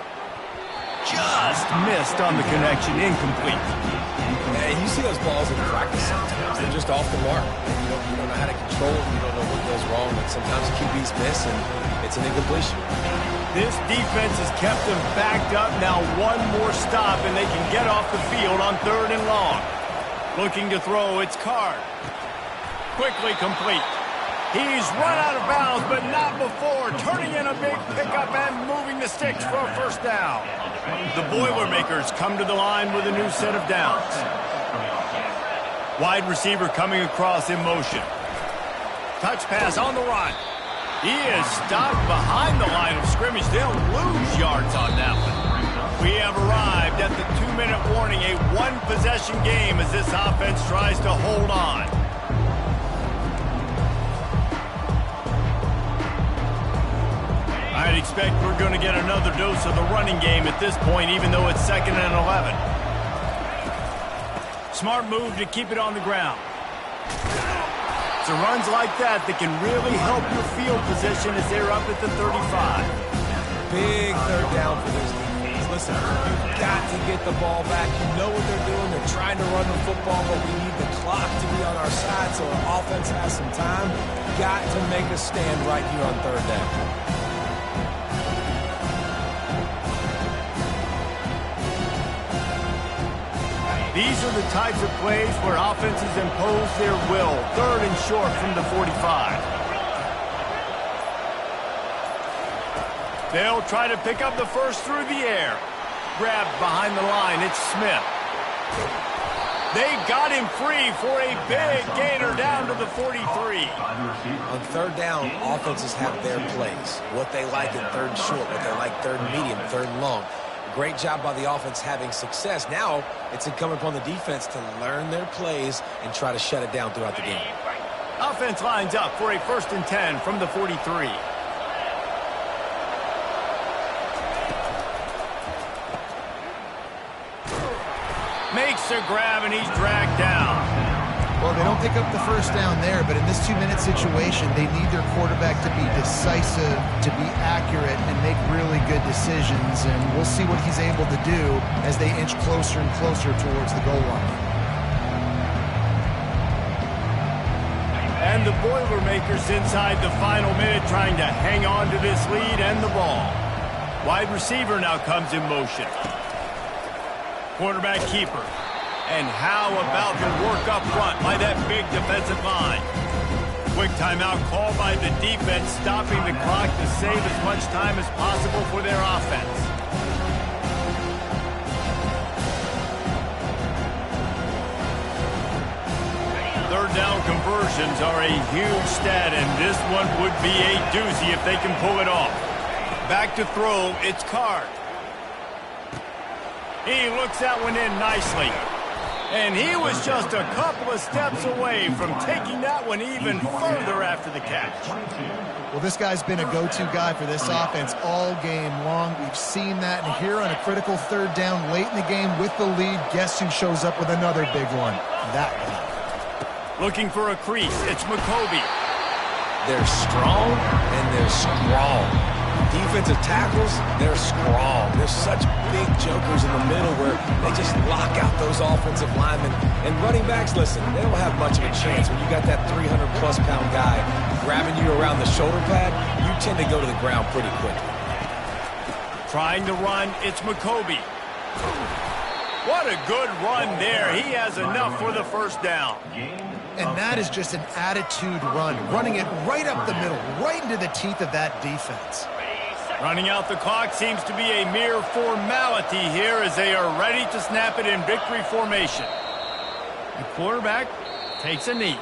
Just missed on the connection, incomplete. And you see those balls in practice sometimes. They're just off the mark. You don't know how to control them. You don't know what goes wrong. And sometimes QBs miss, and it's an incompletion. This defense has kept them backed up. Now 1 more stop, and they can get off the field on 3rd and long. Looking to throw, it's Card. Quickly complete. He's run out of bounds, but not before. Turning in a big pickup and moving the sticks for a first down. The Boilermakers come to the line with a new set of downs. Wide receiver coming across in motion. Touch pass on the run. He is stopped behind the line of scrimmage. They'll lose yards on that one. We have arrived at the 2-minute warning, a 1-possession game as this offense tries to hold on. I'd expect we're going to get another dose of the running game at this point, even though it's 2nd and 11. Smart move to keep it on the ground. It's runs like that that can really help your field position as they're up at the 35. Big 3rd down for this defense. Listen, you've got to get the ball back. You know what they're doing. They're trying to run the football, but we need the clock to be on our side so our offense has some time. Got to make a stand right here on 3rd down. These are the types of plays where offenses impose their will. 3rd and short from the 45. They'll try to pick up the first through the air. Grabbed behind the line, it's Smith. They got him free for a big gainer down to the 43. On 3rd down, offenses have their plays. What they like in 3rd and short, what they like 3rd and medium, 3rd and long. Great job by the offense having success. Now it's incumbent upon the defense to learn their plays and try to shut it down throughout the game. Offense lines up for a 1st and 10 from the 43. Makes a grab and he's dragged down. Well, they don't pick up the first down there, but in this 2-minute situation, they need their quarterback to be decisive, to be accurate, and make really good decisions. And we'll see what he's able to do as they inch closer and closer towards the goal line. And the Boilermakers inside the final minute trying to hang on to this lead and the ball. Wide receiver now comes in motion. Quarterback keeper. And how about the work up front by that big defensive line? Quick timeout call by the defense, stopping the clock to save as much time as possible for their offense. Third down conversions are a huge stat, and this one would be a doozy if they can pull it off. Back to throw, it's Card. He looks that one in nicely. And he was just a couple of steps away from taking that one even further after the catch. Well, this guy's been a go-to guy for this offense all game long. We've seen that, and here on a critical 3rd down late in the game with the lead, guess who shows up with another big one? That guy. Looking for a crease, it's McCoby. They're strong and they're strong. Defensive tackles, they're strong. There's such big jokers in the middle where they just lock out those offensive linemen. And running backs, listen, they don't have much of a chance. When you got that 300-plus pound guy grabbing you around the shoulder pad, you tend to go to the ground pretty quickly. Trying to run, it's McCoby. What a good run there. He has enough for the first down. And that is just an attitude run, running it right up the middle, right into the teeth of that defense. Running out the clock seems to be a mere formality here as they are ready to snap it in victory formation. The quarterback takes a knee.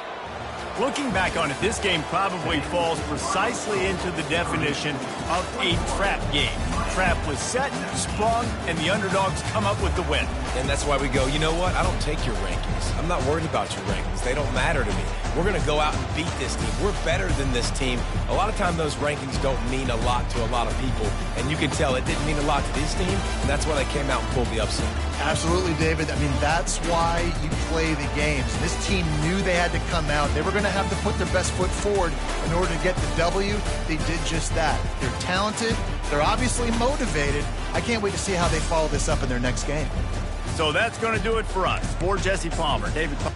Looking back on it, this game probably falls precisely into the definition of a trap game. Trap was set, sprung, and the underdogs come up with the win. And that's why we go, you know what? I don't take your rankings. I'm not worried about your rankings. They don't matter to me. We're going to go out and beat this team. We're better than this team. A lot of time those rankings don't mean a lot to a lot of people. And you can tell it didn't mean a lot to this team, and that's why they came out and pulled the upset. Absolutely, David. I mean, that's why you play the games. This team knew they had to come out. They were going to have to put their best foot forward in order to get the W. They did just that. They're talented. They're obviously motivated. I can't wait to see how they follow this up in their next game. So that's going to do it for us. For Jesse Palmer, David Palmer.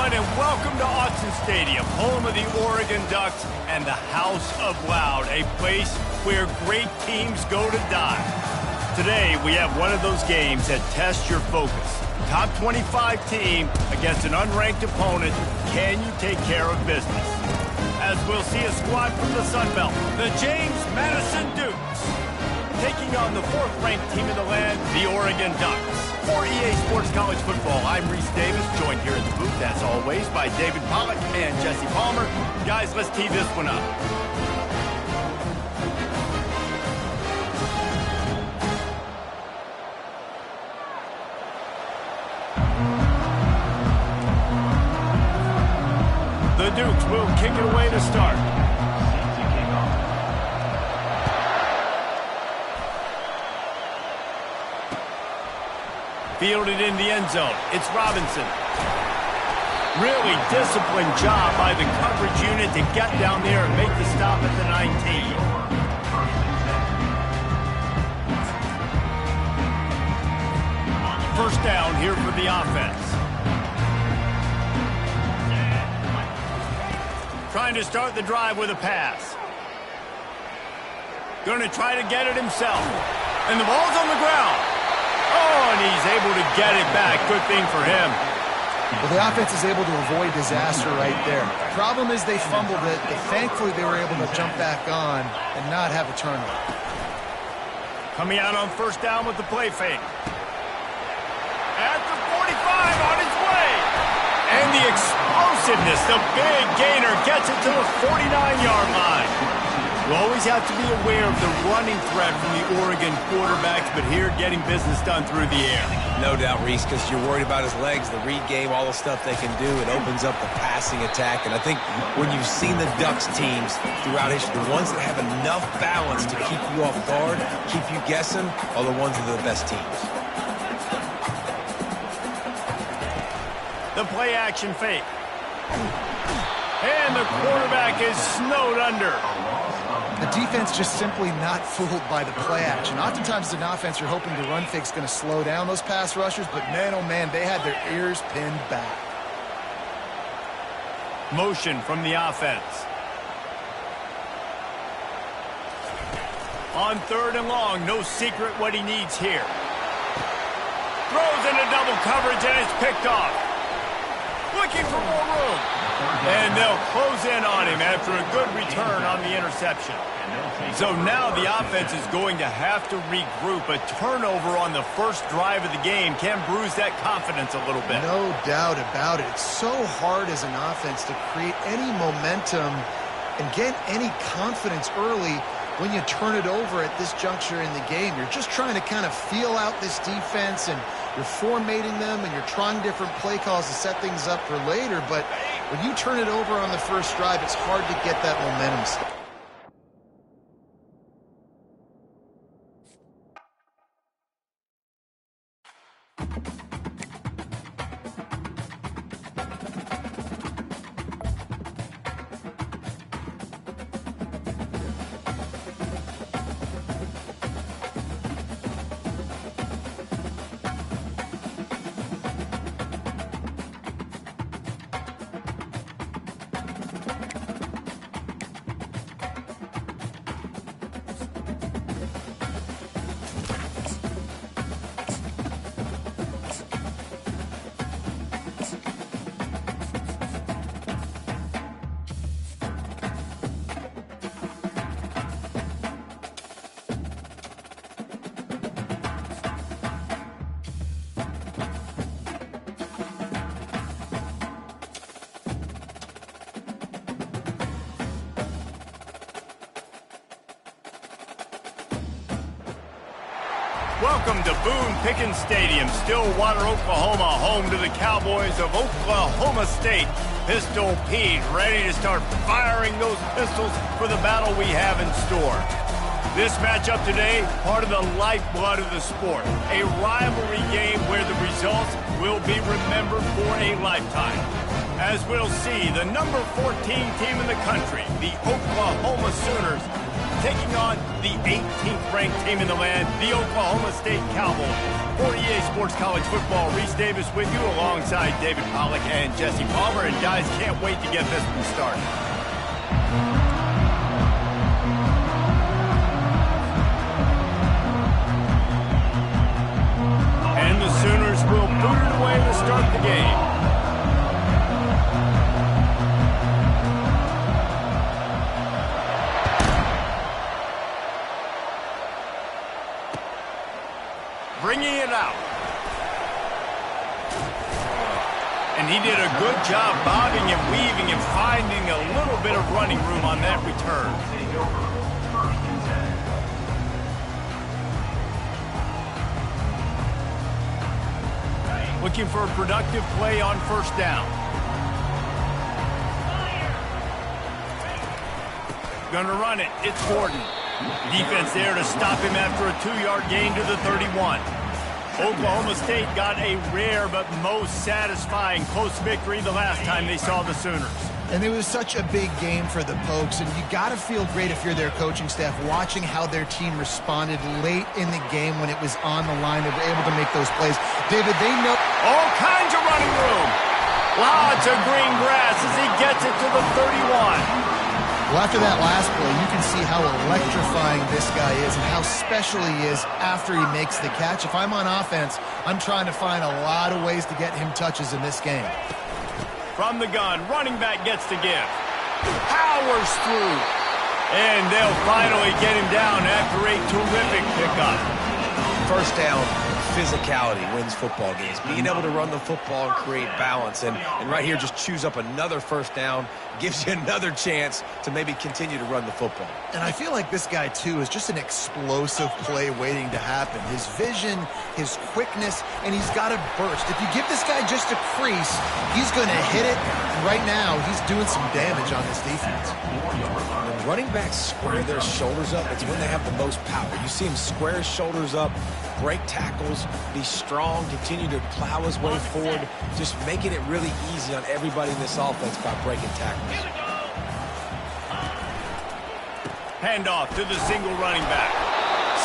And welcome to Autzen Stadium, home of the Oregon Ducks and the House of Loud, a place where great teams go to die. Today, we have one of those games that tests your focus. Top 25 team against an unranked opponent. Can you take care of business? As we'll see a squad from the Sun Belt, the James Madison Dukes, taking on the fourth-ranked team in the land, the Oregon Ducks. For EA Sports College Football, I'm Reese Davis, joined here in the booth, as always, by David Pollack and Jesse Palmer. Guys, let's tee this one up. The Dukes will kick it away to start. Fielded in the end zone. It's Robinson. Really disciplined job by the coverage unit to get down there and make the stop at the 19. First down here for the offense. Trying to start the drive with a pass. Going to try to get it himself. And the ball's on the ground. Oh, and he's able to get it back. Good thing for him. Well, the offense is able to avoid disaster right there. The problem is they fumbled it, but thankfully they were able to jump back on and not have a turnover. Coming out on first down with the play fake. At the 45 on his way. And the explosiveness, the big gainer gets it to the 49-yard line. You always have to be aware of the running threat from the Oregon quarterbacks, but here getting business done through the air. No doubt, Reese, because you're worried about his legs, the read game, all the stuff they can do. It opens up the passing attack. And I think when you've seen the Ducks teams throughout history, the ones that have enough balance to keep you off guard, keep you guessing, are the ones that are the best teams. The play action fake. And the quarterback is snowed under. The defense just simply not fooled by the play action. Oftentimes as an offense, you're hoping the run fake's going to slow down those pass rushers, but man, oh man, they had their ears pinned back. Motion from the offense. On 3rd and long, no secret what he needs here. Throws into double coverage and it's picked off. Looking for more room. And they'll close in on him after a good return on the interception. So now the offense is going to have to regroup. A turnover on the first drive of the game can bruise that confidence a little bit. No doubt about it. It's so hard as an offense to create any momentum and get any confidence early when you turn it over at this juncture in the game. You're just trying to kind of feel out this defense, and you're formatting them, and you're trying different play calls to set things up for later. But when you turn it over on the first drive, it's hard to get that momentum started. Welcome to Boone Pickens Stadium, Stillwater, Oklahoma, home to the Cowboys of Oklahoma State. Pistol Pete ready to start firing those pistols for the battle we have in store. This matchup today, part of the lifeblood of the sport. A rivalry game where the results will be remembered for a lifetime. As we'll see, the number 14 team in the country, the Oklahoma Sooners, taking on the 18th ranked team in the land, the Oklahoma State Cowboys. For EA Sports College Football, Reese Davis with you alongside David Pollack and Jesse Palmer. And guys, can't wait to get this one started. And the Sooners will boot it away to start the game. Bringing it out. And he did a good job bobbing and weaving and finding a little bit of running room on that return. Looking for a productive play on first down. Gonna run it. It's Gordon. Defense there to stop him after a 2-yard gain to the 31. Oklahoma State got a rare but most satisfying close victory the last time they saw the Sooners. And it was such a big game for the Pokes, and you got to feel great if you're their coaching staff watching how their team responded late in the game when it was on the line. They were able to make those plays. David, they know all kinds of running room. Lots of green grass as he gets it to the 31. Well, after that last play, you can see how electrifying this guy is and how special he is after he makes the catch. If I'm on offense, I'm trying to find a lot of ways to get him touches in this game. From the gun, running back gets to give. Powers through. And they'll finally get him down after a terrific pickup. First down, physicality wins football games. Being able to run the football and create balance. And right here, just choose up another first down gives you another chance to maybe continue to run the football. And I feel like this guy, too, is just an explosive play waiting to happen. His vision, his quickness, and he's got a burst. If you give this guy just a crease, he's going to hit it. And right now, he's doing some damage on this defense. When running backs square their shoulders up, it's when they have the most power. You see him square his shoulders up, break tackles, be strong, continue to plow his way forward, just making it really easy on everybody in this offense by breaking tackles. Handoff to the single running back.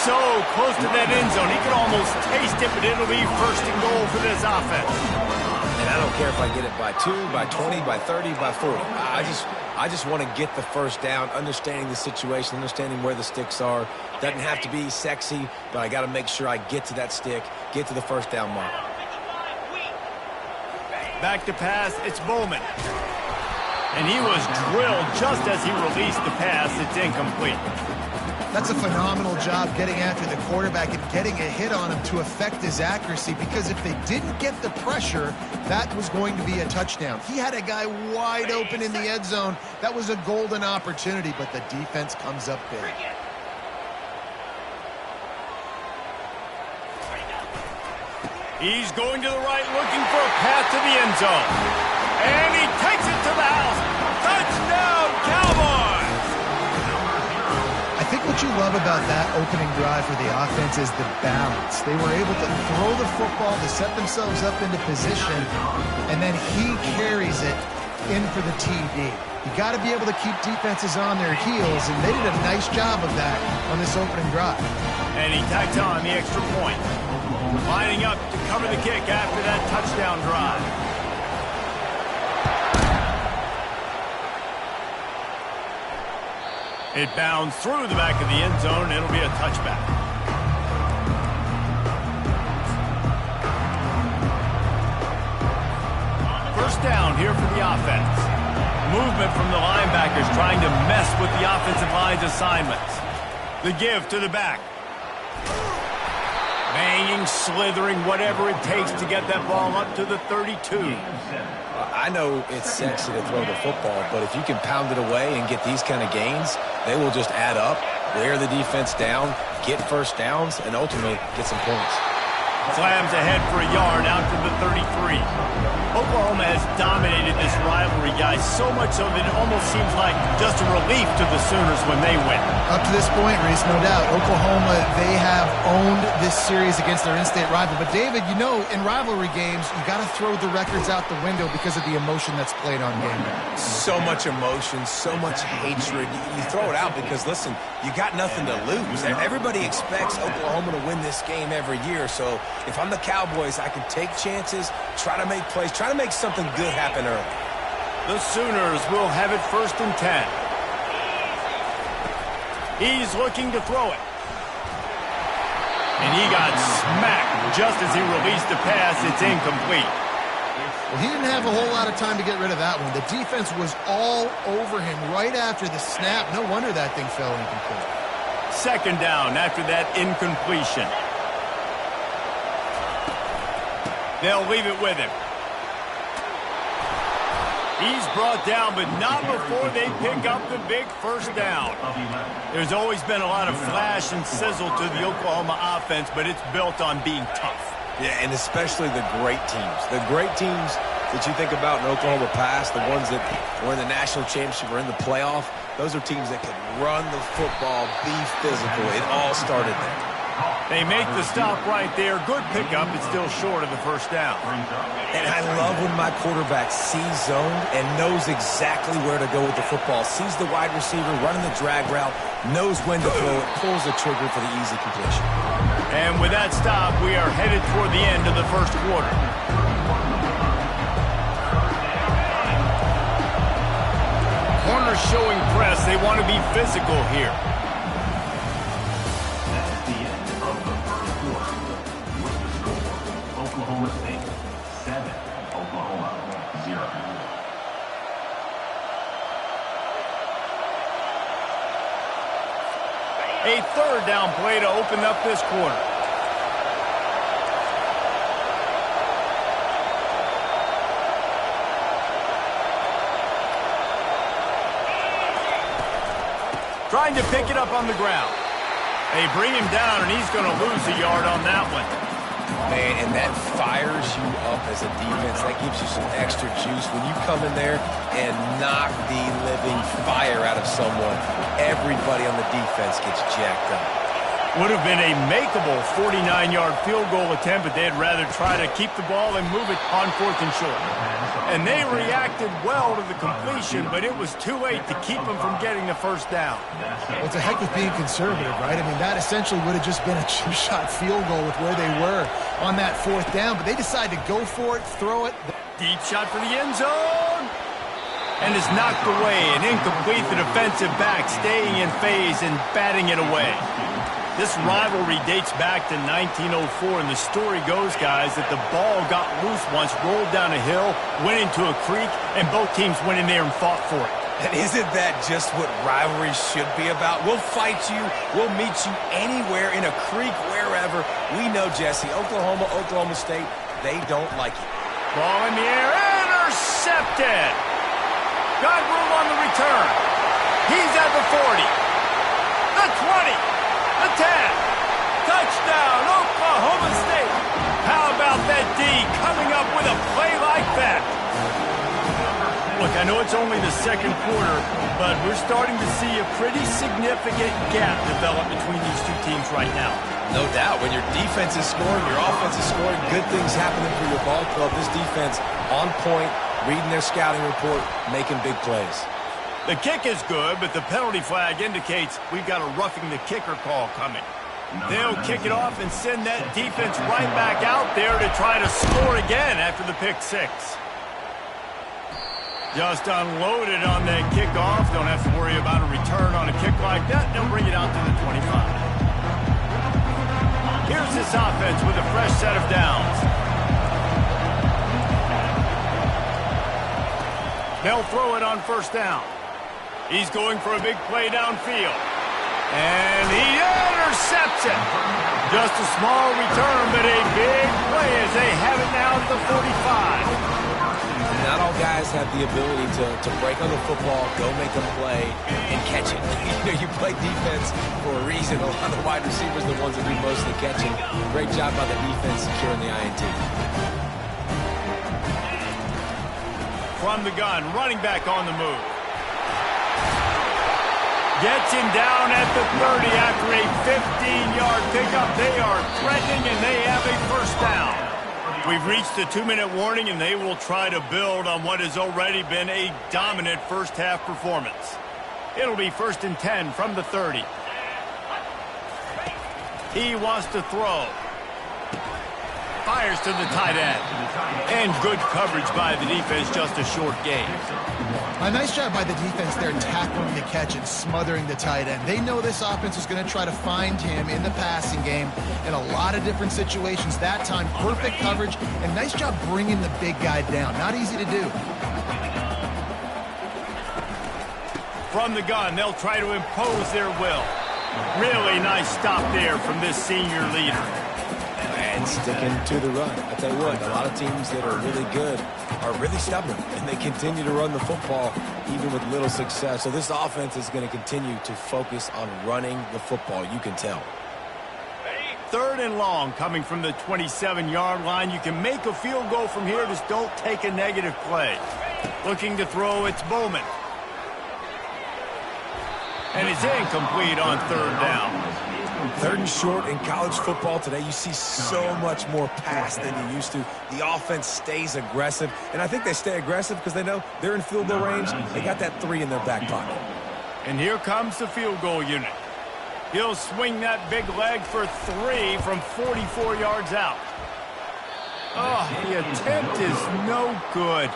So close to that end zone, he can almost taste it, but it'll be first and goal for this offense. And I don't care if I get it by 2, by 20, by 30, by 40. I just want to get the first down, understanding the situation, understanding where the sticks are. Doesn't have to be sexy, but I got to make sure I get to that stick, get to the first down mark. Back to pass, it's Bowman. And he was drilled just as he released the pass. It's incomplete. That's a phenomenal job getting after the quarterback and getting a hit on him to affect his accuracy, because if they didn't get the pressure, that was going to be a touchdown. He had a guy wide open in the end zone. That was a golden opportunity, but the defense comes up big. He's going to the right, looking for a path to the end zone. And he takes it to the house. Touchdown, Cowboys! I think what you love about that opening drive for the offense is the balance. They were able to throw the football to set themselves up into position, and then he carries it in for the TD. You got to be able to keep defenses on their heels, and they did a nice job of that on this opening drive. And he tacked on the extra point. Lining up to cover the kick after that touchdown drive. It bounds through the back of the end zone. It'll be a touchback. First down here for the offense. Movement from the linebackers trying to mess with the offensive line's assignments. The give to the back. Banging, slithering, whatever it takes to get that ball up to the 32. I know it's sexy to throw the football, but if you can pound it away and get these kind of gains, they will just add up, wear the defense down, get first downs, and ultimately get some points. Slams ahead for a yard out to the 33. Oklahoma has dominated this rivalry, guys, so much so that it almost seems like just a relief to the Sooners when they win. Up to this point, Reese, no doubt, Oklahoma, they have owned this series against their in-state rival. But, David, you know, in rivalry games, you got to throw the records out the window because of the emotion that's played on game day. So much emotion, so much hatred. You throw it out because, listen, you got nothing to lose. Everybody expects Oklahoma to win this game every year. So if I'm the Cowboys, I can take chances, try to make plays, try to make something good happen early. The Sooners will have it first and 10. He's looking to throw it. And he got smacked just as he released the pass. It's incomplete. Well, he didn't have a whole lot of time to get rid of that one. The defense was all over him right after the snap. No wonder that thing fell incomplete. Second down after that incompletion. They'll leave it with him. He's brought down, but not before they pick up the big first down. There's always been a lot of flash and sizzle to the Oklahoma offense, but it's built on being tough. Yeah, and especially the great teams. The great teams that you think about in Oklahoma past, the ones that were in the national championship or in the playoff, those are teams that can run the football, be physical. It all started there. They make the stop right there. Good pickup. It's still short of the first down. And I love when my quarterback sees zone and knows exactly where to go with the football. Sees the wide receiver running the drag route, knows when to throw it, pulls the trigger for the easy completion. And with that stop, we are headed toward the end of the first quarter. Corners showing press. They want to be physical here. Oklahoma State 7, Oklahoma 0. A third down play to open up this quarter. trying to pick it up on the ground. They bring him down, and he's going to lose a yard on that one. Man, and that fires you up as a defense. That gives you some extra juice. When you come in there and knock the living fire out of someone, everybody on the defense gets jacked up. Would have been a makeable 49-yard field goal attempt, but they'd rather try to keep the ball and move it on 4th and short. And they reacted well to the completion, but it was too late to keep them from getting the first down. Well, it's a heck of being conservative, right? I mean, that essentially would have just been a chip-shot field goal with where they were on that 4th down, but they decided to go for it, throw it. Deep shot for the end zone. And is knocked away and incomplete. The defensive back staying in phase and batting it away. This rivalry dates back to 1904, and the story goes, guys, that the ball got loose once, rolled down a hill, went into a creek, and both teams went in there and fought for it. And isn't that just what rivalry should be about? We'll fight you. We'll meet you anywhere, in a creek, wherever. We know, Jesse, Oklahoma, Oklahoma State, they don't like it. Ball in the air, intercepted. Got room on the return. He's at the 40, the 20. The 10. Touchdown, Oklahoma State. How about that D coming up with a play like that? Look, I know it's only the second quarter, but we're starting to see a pretty significant gap develop between these two teams right now. No doubt. When your defense is scoring, your offense is scoring, good things happening for your ball club. This defense on point, reading their scouting report, making big plays. The kick is good, but the penalty flag indicates we've got a roughing the kicker call coming. They'll kick it off and send that defense right back out there to try to score again after the pick six. Just unloaded on that kickoff. Don't have to worry about a return on a kick like that. They'll bring it out to the 25. Here's this offense with a fresh set of downs. They'll throw it on 1st down. He's going for a big play downfield. And he intercepts it. Just a small return, but a big play as they have it now at the 45. Not all guys have the ability to break on the football, go make a play, and catch it. You play defense for a reason. A lot of the wide receivers are the ones that do most of the catching. Great job by the defense securing the INT. From the gun, running back on the move. Gets him down at the 30 after a 15-yard pickup. They are threatening, and they have a 1st down. We've reached the 2-minute warning, and they will try to build on what has already been a dominant first-half performance. It'll be 1st and 10 from the 30. He wants to throw. Fires to the tight end. And good coverage by the defense, just a short gain. A nice job by the defense there tackling the catch and smothering the tight end. They know this offense is going to try to find him in the passing game in a lot of different situations. That time, perfect coverage, and nice job bringing the big guy down. Not easy to do. From the gun, they'll try to impose their will. Really nice stop there from this senior leader. And sticking to the run. I tell you what, a lot of teams that are really good are really stubborn, and they continue to run the football even with little success. So this offense is going to continue to focus on running the football. You can tell. 3rd and long coming from the 27-yard line. You can make a field goal from here. Just don't take a negative play. Looking to throw, it's Bowman. And it's incomplete on 3rd down. 3rd and short in college football today. You see so much more pass than you used to. The offense stays aggressive, and I think they stay aggressive because they know they're in field goal range. They got that 3 in their back pocket. And here comes the field goal unit. He'll swing that big leg for 3 from 44 yards out. Oh, the attempt is no good.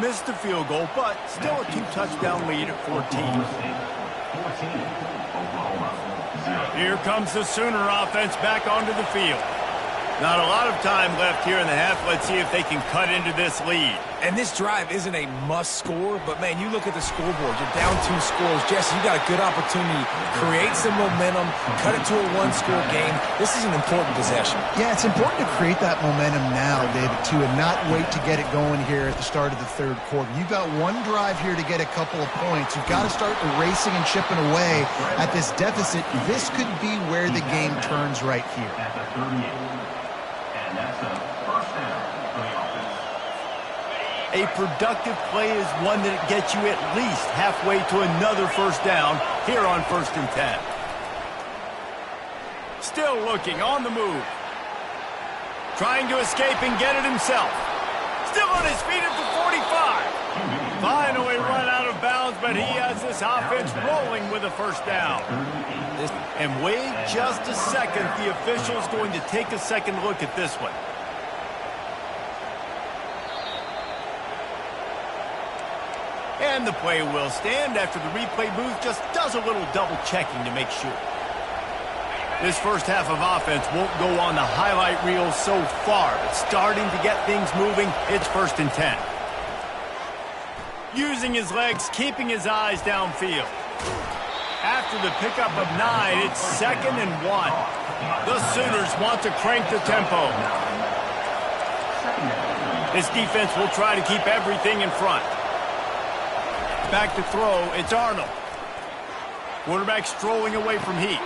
Missed the field goal, but still a 2-touchdown lead at 14. Here comes the Sooner offense back onto the field. Not a lot of time left here in the half. Let's see if they can cut into this lead. And this drive isn't a must score, but man, you look at the scoreboard, you're down 2 scores. Jesse, you got a good opportunity. Create some momentum, cut it to a 1-score game. This is an important possession. Yeah, it's important to create that momentum now, David, too, and not wait to get it going here at the start of the third quarter. You've got one drive here to get a couple of points. You've got to start erasing and chipping away at this deficit. This could be where the game turns right here. At the 38. And that's a first down for the offense. A productive play is one that gets you at least halfway to another first down here on 1st and 10. Still looking on the move. Trying to escape and get it himself. Still on his feet at the 45. Finally run out of bounds, but he has this offense rolling with a first down. And wait just a second. The official's going to take a second look at this one. And the play will stand after the replay booth just does a little double checking to make sure. This first half of offense won't go on the highlight reel so far, but starting to get things moving, it's 1st and 10. Using his legs, keeping his eyes downfield. After the pickup of 9, it's 2nd and 1. The Sooners want to crank the tempo. This defense will try to keep everything in front. Back to throw, it's Arnold. Quarterback strolling away from Heath.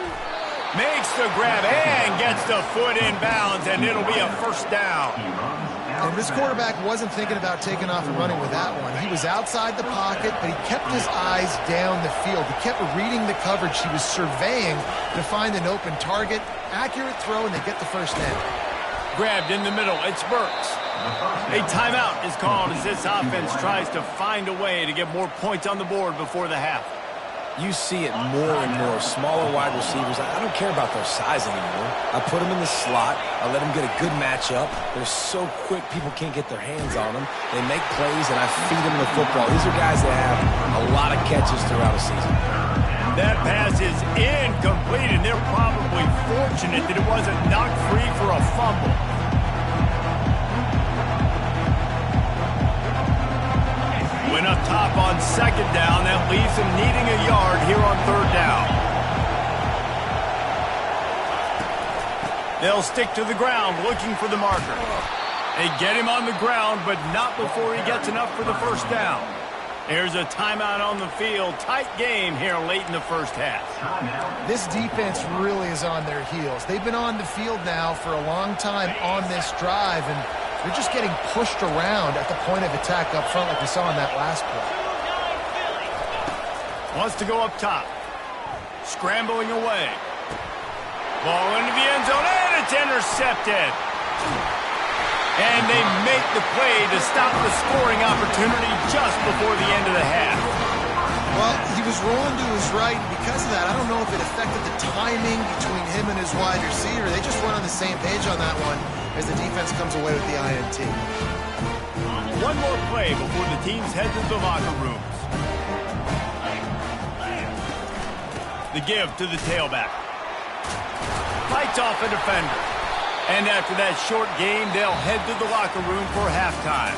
Makes the grab and gets the foot in bounds, and it'll be a first down. And this quarterback wasn't thinking about taking off and running with that one. He was outside the pocket, but he kept his eyes down the field. He kept reading the coverage. He was surveying to find an open target. Accurate throw, and they get the first down. Grabbed in the middle, it's Burks. A timeout is called as this offense tries to find a way to get more points on the board before the half. You see it more and more. Smaller wide receivers, I don't care about their size anymore. I put them in the slot. I let them get a good matchup. They're so quick, people can't get their hands on them. They make plays, and I feed them the football. These are guys that have a lot of catches throughout a season. That pass is incomplete, and they're probably fortunate that it wasn't knocked free for a fumble. Went up top on 2nd down. That leaves him needing a yard here on 3rd down. They'll stick to the ground looking for the marker. They get him on the ground, but not before he gets enough for the first down. There's a timeout on the field. Tight game here late in the first half. This defense really is on their heels. They've been on the field now for a long time on this drive, and they're just getting pushed around at the point of attack up front like we saw in that last play. Wants to go up top. Scrambling away. Ball into the end zone, and it's intercepted. And they make the play to stop the scoring opportunity just before the end of the half. Well, he was rolling to his right, and because of that, I don't know if it affected the timing between him and his wide receiver. They just weren't on the same page on that one as the defense comes away with the INT. One more play before the teams head to the locker rooms. The give to the tailback. Fights off a defender. And after that short game, they'll head to the locker room for halftime.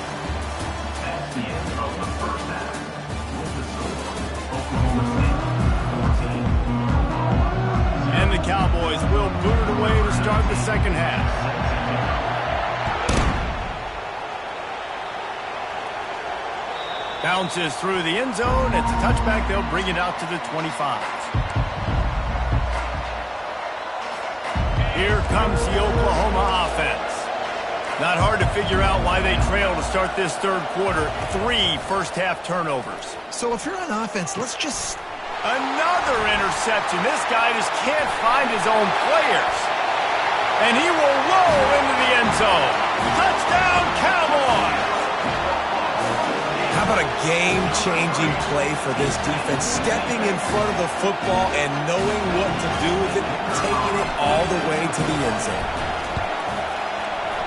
That's the end of the first half. With the score, Oklahoma State 14. And the Cowboys will boot it away to start the second half. Bounces through the end zone. It's a touchback. They'll bring it out to the 25. Here comes the Oklahoma offense. Not hard to figure out why they trail to start this third quarter. 3 first-half turnovers. So if you're on offense, let's just... Another interception. This guy just can't find his own players. And he will roll into the end zone. Touchdown, Cowboys! How about a game-changing play for this defense? Stepping in front of the football and knowing what to do with it, taking it all the way to the end zone.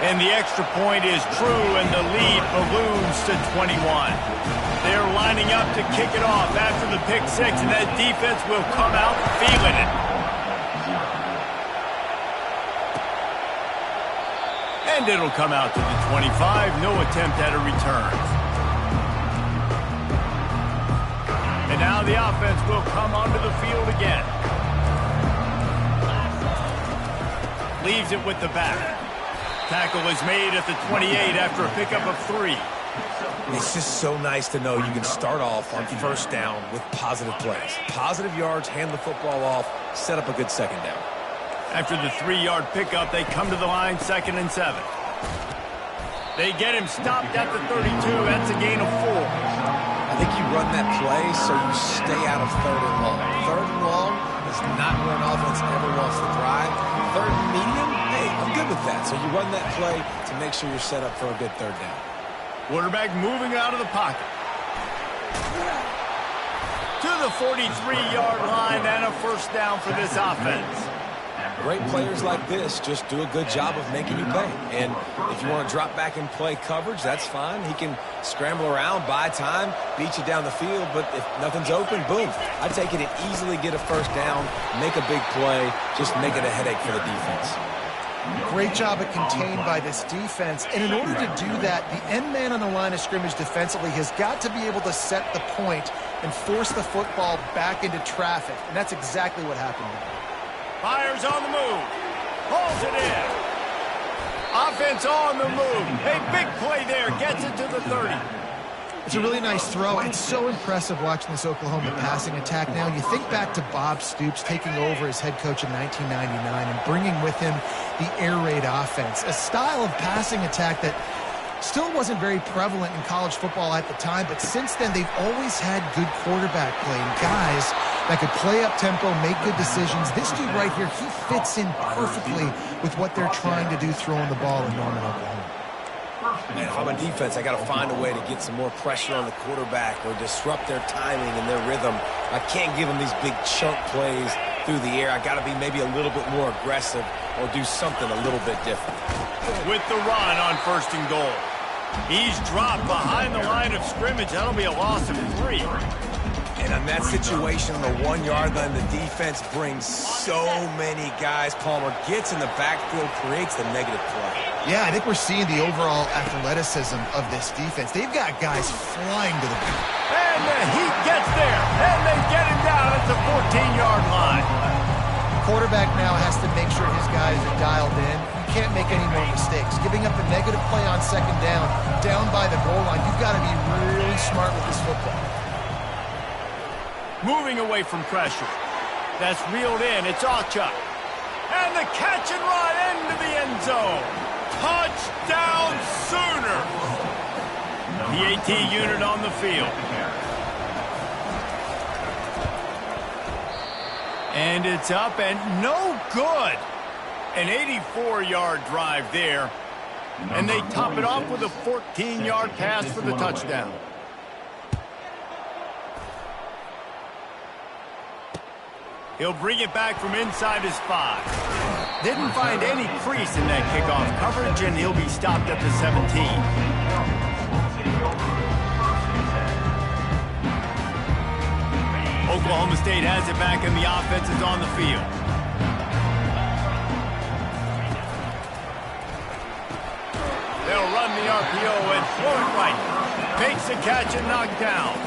And the extra point is true, and the lead balloons to 21. They're lining up to kick it off after the pick six, and that defense will come out feeling it. And it'll come out to the 25. No attempt at a return. now the offense will come onto the field again. Leaves it with the back. Tackle is made at the 28 after a pickup of 3. It's just so nice to know you can start off on first down with positive plays. Positive yards, hand the football off, set up a good second down. After the 3-yard pickup, they come to the line 2nd and 7. They get him stopped at the 32. That's a gain of 4. I think you run that play so you stay out of 3rd and long. 3rd and long is not where an offense ever wants to thrive. 3rd and medium, hey, I'm good with that. So you run that play to make sure you're set up for a good 3rd down. Quarterback moving out of the pocket. To the 43-yard line and a first down for this offense. Great players like this just do a good job of making you pay. And if you want to drop back and play coverage, that's fine. He can scramble around, buy time, beat you down the field. But if nothing's open, boom. I take it and easily get a first down, make a big play, just make it a headache for the defense. Great job at contained by this defense. And in order to do that, the end man on the line of scrimmage defensively has got to be able to set the point and force the football back into traffic. And that's exactly what happened there. Fires on the move. Pulls it in. Offense on the move. A big play there. Gets it to the 30. It's a really nice throw. It's so impressive watching this Oklahoma passing attack now. You think back to Bob Stoops taking over as head coach in 1999 and bringing with him the air raid offense, a style of passing attack that still wasn't very prevalent in college football at the time, but since then they've always had good quarterback play and guys that could play up tempo, make good decisions. This dude right here, he fits in perfectly with what they're trying to do throwing the ball in Norman, Oklahoma. Man, if I'm a defense, I got to find a way to get some more pressure on the quarterback or disrupt their timing and their rhythm. I can't give them these big chunk plays through the air. I got to be maybe a little bit more aggressive or do something a little bit different. With the run on 1st and goal. He's dropped behind the line of scrimmage. That'll be a loss of 3. And on that situation, on the 1-yard line, the defense brings so many guys. Palmer gets in the backfield, creates the negative play. Yeah, I think we're seeing the overall athleticism of this defense. They've got guys flying to the field. And the heat gets there. And they get him down at the 14-yard line. Quarterback now has to make sure his guys are dialed in. You can't make any more mistakes. Giving up a negative play on 2nd down by the goal line, you've got to be really smart with this football. Moving away from pressure. That's reeled in. It's Achuk. And the catch and run into the end zone. Touchdown Sooners. The AT unit on the field. And it's up and no good. An 84-yard drive there. And they top it off with a 14-yard pass for the touchdown. He'll bring it back from inside his 5. Didn't find any crease in that kickoff coverage, and he'll be stopped at the 17. Oklahoma State has it back, and the offense is on the field. They'll run the RPO and throw it right. Makes the catch and knocked down.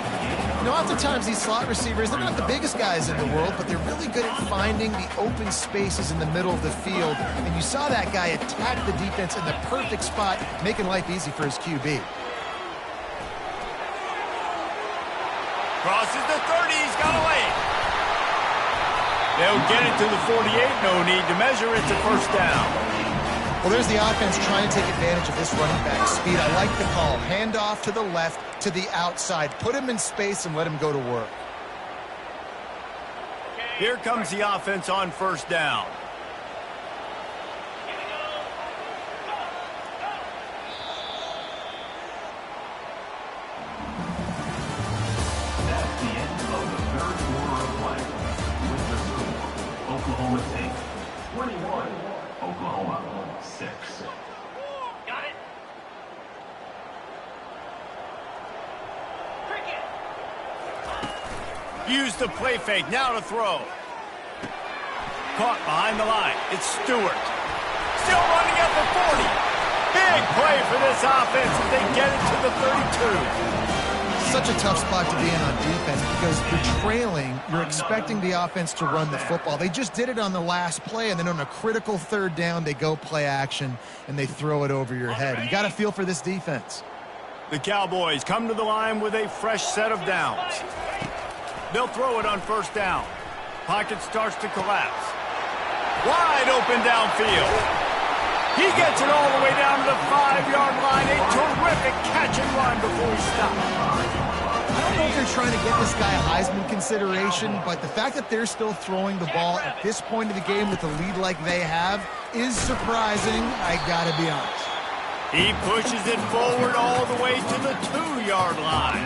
You know, oftentimes these slot receivers, they're not the biggest guys in the world, but they're really good at finding the open spaces in the middle of the field. And you saw that guy attack the defense in the perfect spot, making life easy for his QB. Crosses the 30, he's got away. They'll get it to the 48, no need to measure, it's a first down. Well, there's the offense trying to take advantage of this running back speed. I like the call. Hand off to the left, to the outside. Put him in space and let him go to work. Here comes the offense on first down. That's the end of the 3rd quarter of play. With the score, Oklahoma State 21, Oklahoma 6. Got it. Use the play fake, now to throw. Caught behind the line, it's Stewart. Still running at the 40. Big play for this offense as they get it to the 32. such a tough spot to be in on defense because you're trailing, you're expecting the offense to run the football. They just did it on the last play, and then on a critical third down, they go play action, and they throw it over your head. You got to feel for this defense. The Cowboys come to the line with a fresh set of downs. They'll throw it on first down. Pocket starts to collapse. Wide open downfield. He gets it all the way down to the 5-yard line. A terrific catch and run before he stops. I don't know if they're trying to get this guy Heisman consideration, but the fact that they're still throwing the ball at this point of the game with a lead like they have is surprising, I gotta be honest. He pushes it forward all the way to the 2-yard line.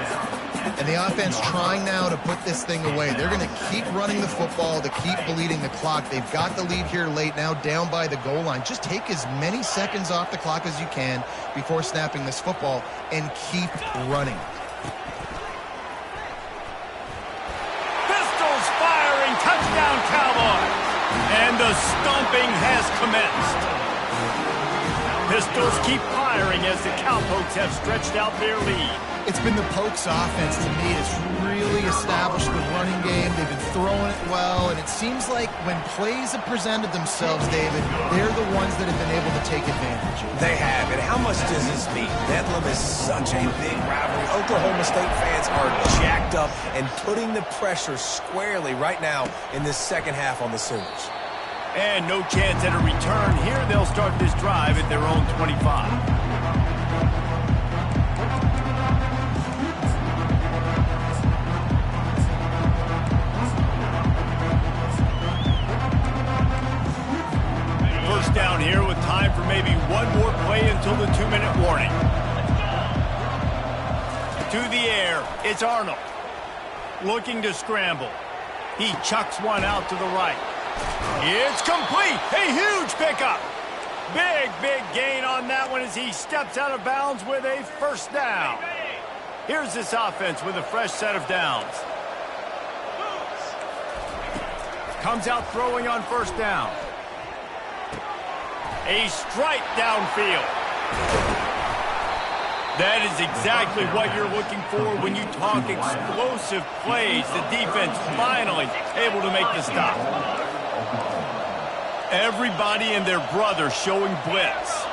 And the offense trying now to put this thing away. They're going to keep running the football to keep bleeding the clock. They've got the lead here late, now down by the goal line. Just take as many seconds off the clock as you can before snapping this football and keep running. Pistols firing, touchdown Cowboys. And the stomping has commenced. Pistols keep firing as the Cowpokes have stretched out their lead. It's been the Pokes offense to me. It's really established the running game. They've been throwing it well, and it seems like when plays have presented themselves, David, they're the ones that have been able to take advantage. They have, and how much does this mean? Bedlam is such a big rivalry. Oklahoma State fans are jacked up and putting the pressure squarely right now in this second half on the Sooners. And no chance at a return here. They'll start this drive at their own 25. First down here with time for maybe one more play until the 2-minute warning. To the air, it's Arnold. Looking to scramble. He chucks one out to the right. It's complete. A huge pickup. Big gain on that one as he steps out of bounds with a first down. Here's this offense with a fresh set of downs. Comes out throwing on first down. A strike downfield. That is exactly what you're looking for when you talk explosive plays. The defense finally able to make the stop. Everybody and their brother showing blitz.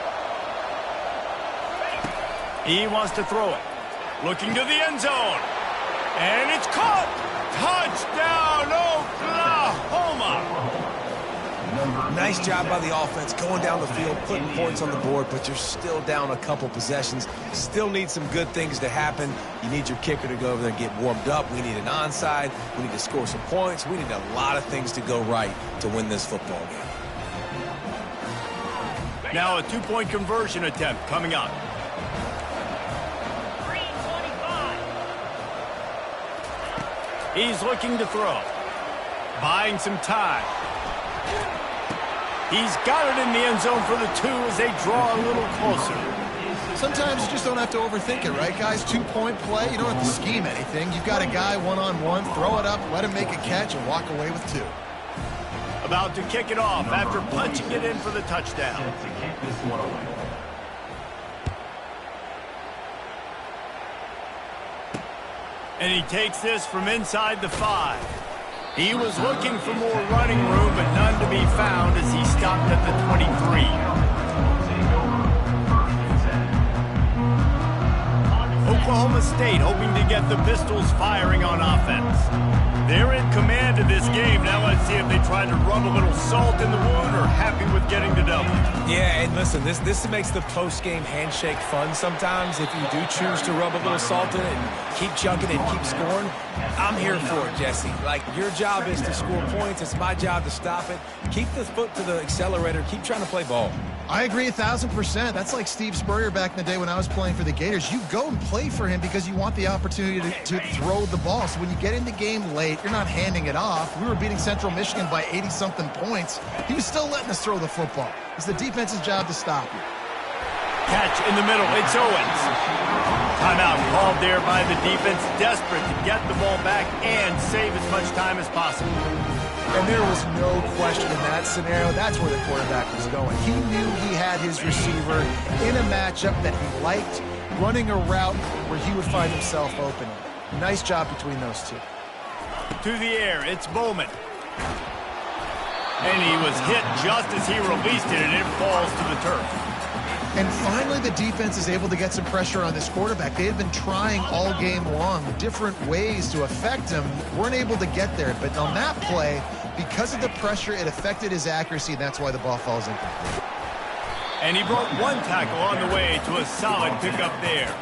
He wants to throw it. Looking to the end zone. And it's caught. Touchdown, Oklahoma. Nice job by the offense going down the field, putting points on the board, but you're still down a couple possessions. Still need some good things to happen. You need your kicker to go over there and get warmed up. We need an onside. We need to score some points. We need a lot of things to go right to win this football game. Now a 2-point conversion attempt coming up. 3:25. He's looking to throw. Buying some time. He's got it in the end zone for the 2 as they draw a little closer. Sometimes you just don't have to overthink it, right, guys? 2-point play, you don't have to scheme anything. You've got a guy one-on-one, throw it up, let him make a catch, and walk away with 2. About to kick it off after punching it in for the touchdown. To kick this one away. And he takes this from inside the 5. He was looking for more running room, but none to be found as he stopped at the 23. Oklahoma State hoping to get the Pistols firing on offense. They're in command of this game. Now let's see if they try to rub a little salt in the wound or happy with getting the double. Yeah, and listen, this makes the post-game handshake fun sometimes. If you do choose to rub a little salt in it and keep chunking and keep scoring, I'm here for it, Jesse. Like, your job is to score points. It's my job to stop it. Keep the foot to the accelerator. Keep trying to play ball. I agree 1,000%. That's like Steve Spurrier back in the day when I was playing for the Gators. You go and play for him because you want the opportunity to throw the ball. So when you get in the game late, you're not handing it off. We were beating Central Michigan by 80-something points. He was still letting us throw the football. It's the defense's job to stop you. Catch in the middle. It's Owens. Timeout called there by the defense, desperate to get the ball back and save as much time as possible. And there was no question in that scenario. That's where the quarterback was going. He knew he had his receiver in a matchup that he liked. running a route where he would find himself open. Nice job between those two. To the air, it's Bowman. And he was hit just as he released it, and it falls to the turf. And finally, the defense is able to get some pressure on this quarterback. They had been trying all game long different ways to affect him. Weren't able to get there. But on that play, because of the pressure, it affected his accuracy, and that's why the ball falls incomplete. And he broke one tackle on the way to a solid pickup there.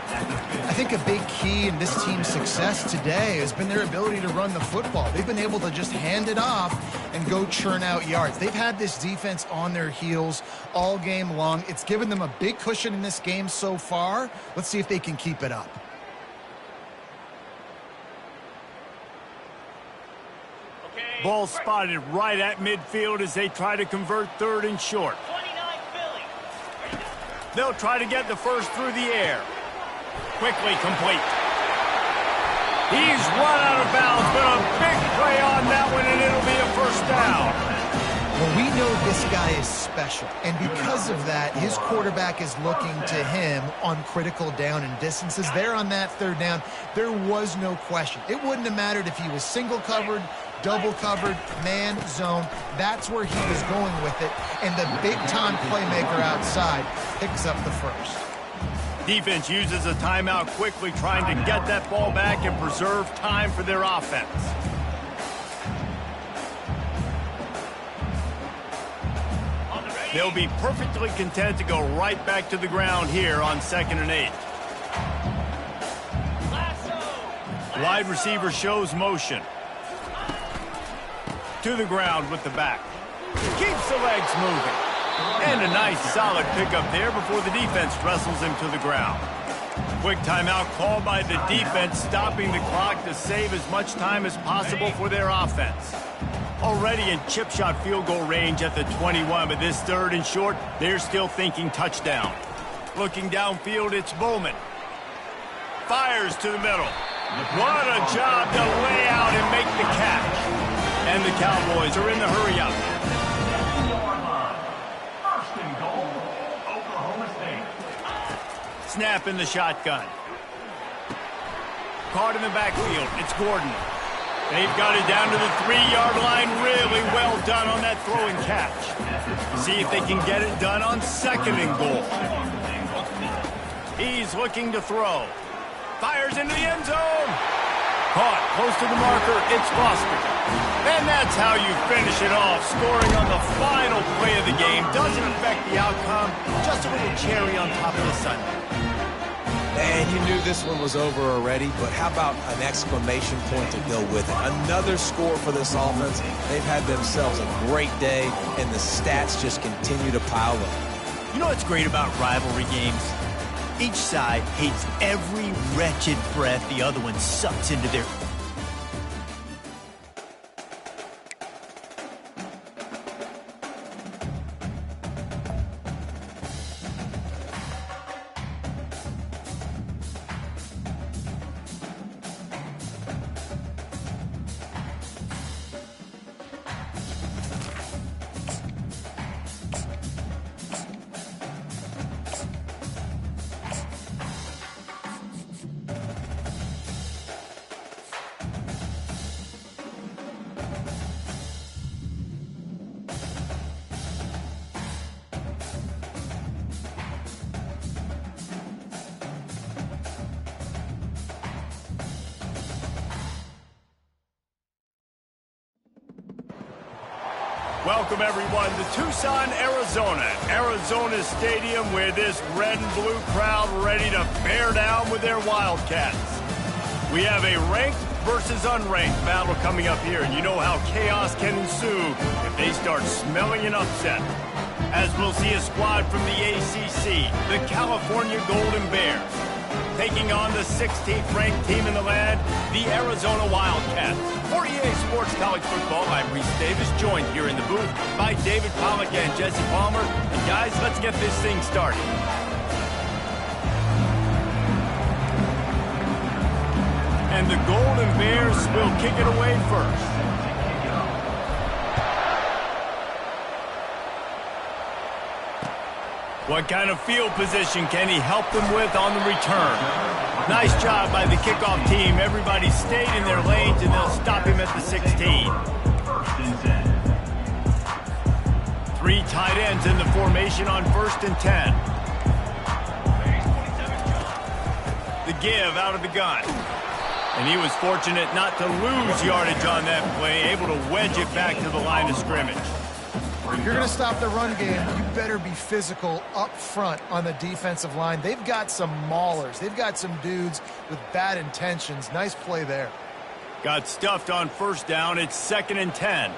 I think a big key in this team's success today has been their ability to run the football. They've been able to just hand it off and go churn out yards. They've had this defense on their heels all game long. It's given them a big cushion in this game so far. Let's see if they can keep it up. Ball spotted right at midfield as they try to convert 3rd and short. They'll try to get the first through the air. Quickly complete. He's run out of bounds, but a big play on that one, and it'll be a first down. Well, we know this guy is special, and because of that, his quarterback is looking to him on critical down and distances. There on that 3rd down, there was no question. It wouldn't have mattered if he was single covered, double covered, man, zone. That's where he was going with it, and the big-time playmaker outside picks up the first. Defense uses a timeout quickly, trying to get that ball back and preserve time for their offense. They'll be perfectly content to go right back to the ground here on 2nd and 8. Wide receiver shows motion. To the ground with the back. Keeps the legs moving. And a nice solid pickup there before the defense wrestles him to the ground. Quick timeout called by the defense, stopping the clock to save as much time as possible for their offense. Already in chip shot field goal range at the 21, but this 3rd and short, they're still thinking touchdown. Looking downfield, it's Bowman. Fires to the middle. What a job to lay out and make the catch. And the Cowboys are in the hurry-up. First and goal, Oklahoma State. Snap in the shotgun. Caught in the backfield. It's Gordon. They've got it down to the 3-yard line. Really well done on that throw and catch. See if they can get it done on 2nd and goal. He's looking to throw. Fires into the end zone. Caught close to the marker. It's Foster. And that's how you finish it off. Scoring on the final play of the game doesn't affect the outcome. Just a little cherry on top of the sundae. And you knew this one was over already, but how about an exclamation point to go with it? Another score for this offense. They've had themselves a great day, and the stats just continue to pile up. You know what's great about rivalry games? Each side hates every wretched breath the other one sucks into their... Welcome, everyone, to Tucson, Arizona. Arizona Stadium, where this red and blue crowd ready to bear down with their Wildcats. We have a ranked versus unranked battle coming up here, and you know how chaos can ensue if they start smelling an upset. As we'll see a squad from the ACC, the California Golden Bears, taking on the 16th ranked team in the land, the Arizona Wildcats. For EA Sports College Football, I'm Reese Davis, joined here in the booth by David Pollack and Jesse Palmer. And guys, let's get this thing started. And the Golden Bears will kick it away first. What kind of field position can he help them with on the return? Nice job by the kickoff team. Everybody stayed in their lanes, and they'll stop him at the 16. 3 tight ends in the formation on 1st and 10. The give out of the gun. And he was fortunate not to lose yardage on that play, able to wedge it back to the line of scrimmage. If you're going to stop the run game, you better be physical up front on the defensive line. They've got some maulers. They've got some dudes with bad intentions. Nice play there. Got stuffed on 1st down. It's 2nd and 10.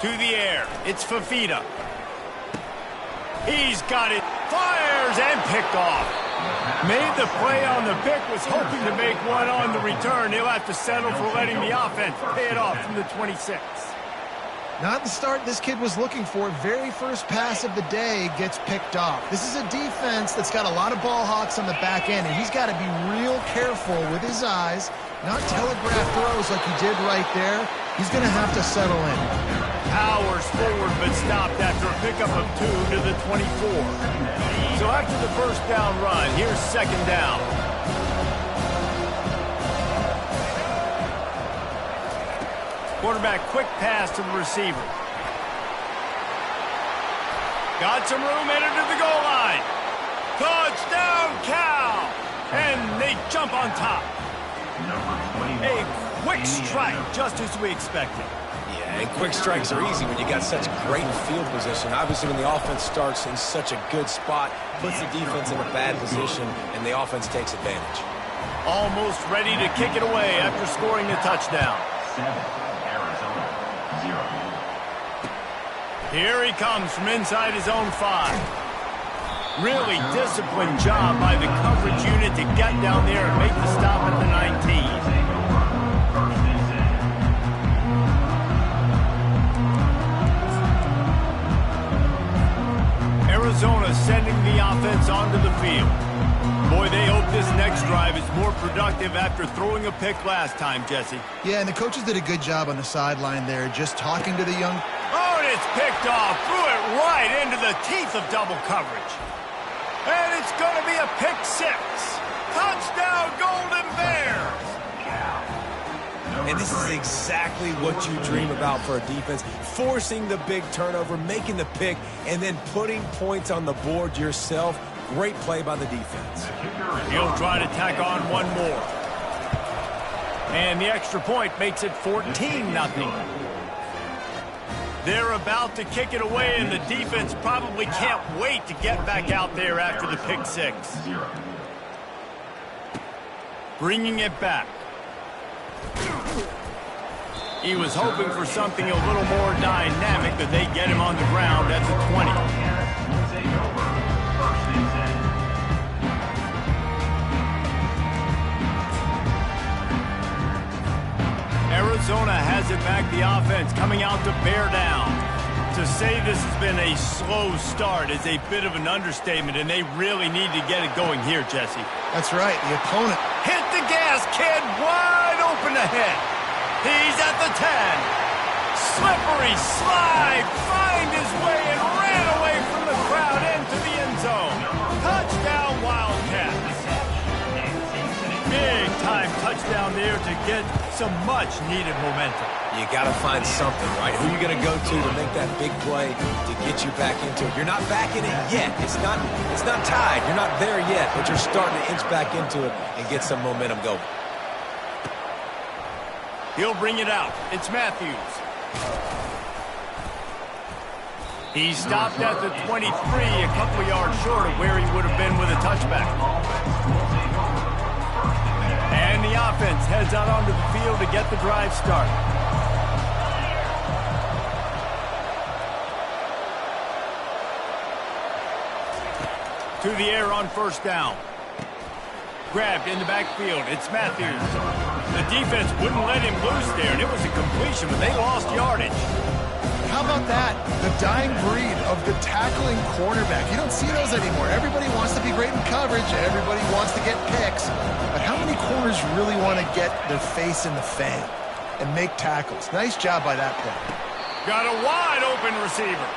To the air. It's Fafita. He's got it. Fires and picked off. Made the play on the pick, was hoping to make one on the return. He'll have to settle for letting the offense pay it off from the 26. Not the start this kid was looking for. Very first pass of the day gets picked off. This is a defense that's got a lot of ball hawks on the back end, and he's got to be real careful with his eyes, not telegraph throws like he did right there. He's going to have to settle in. Powers forward, but stopped after a pickup of 2 to the 24. So after the 1st down run, here's 2nd down. Quarterback quick pass to the receiver. Got some room, headed to the goal line. Touchdown, Cal! And they jump on top. A quick strike, just as we expected. Yeah, and quick strikes are easy when you got such great field position. Obviously, when the offense starts in such a good spot, puts the defense in a bad position, and the offense takes advantage. Almost ready to kick it away after scoring the touchdown. 7, Arizona, 0. Here he comes from inside his own 5. Really disciplined job by the coverage unit to get down there and make the stop at the 19. Arizona sending the offense onto the field. Boy, they hope this next drive is more productive after throwing a pick last time, Jesse. Yeah, and the coaches did a good job on the sideline there, just talking to the young... Oh, and it's picked off. Threw it right into the teeth of double coverage. And it's going to be a pick 6. Touchdown, Golden Bears! And this is exactly what you dream about for a defense. Forcing the big turnover, making the pick, and then putting points on the board yourself. Great play by the defense. He'll try to tack on one more. And the extra point makes it 14-0. They're about to kick it away, and the defense probably can't wait to get back out there after the pick 6. Bringing it back. He was hoping for something a little more dynamic, but they get him on the ground at the 20. Arizona has it back, the offense coming out to bear down. To say this has been a slow start is a bit of an understatement, and they really need to get it going here, Jesse. That's right, the opponent. Hit the gas, kid, wide open ahead. He's at the 10. Slippery slide, find his way and ran away from the crowd into the end zone. Touchdown, Wildcats. Big time touchdown there to get some much needed momentum. You got to find something, right? Who are you going to go to make that big play to get you back into it? You're not back in it yet. It's not tied. You're not there yet, but you're starting to inch back into it and get some momentum going. He'll bring it out. It's Matthews. He stopped at the 23, a couple of yards short of where he would have been with a touchback. And the offense heads out onto the field to get the drive started. To the air on 1st down. Grabbed in the backfield. It's Matthews. The defense wouldn't let him loose there, and it was a completion, but they lost yardage. How about that? The dying breed of the tackling cornerback. You don't see those anymore. Everybody wants to be great in coverage. Everybody wants to get picks. But how many corners really want to get their face in the fan and make tackles? Nice job by that play. Got a wide open receiver.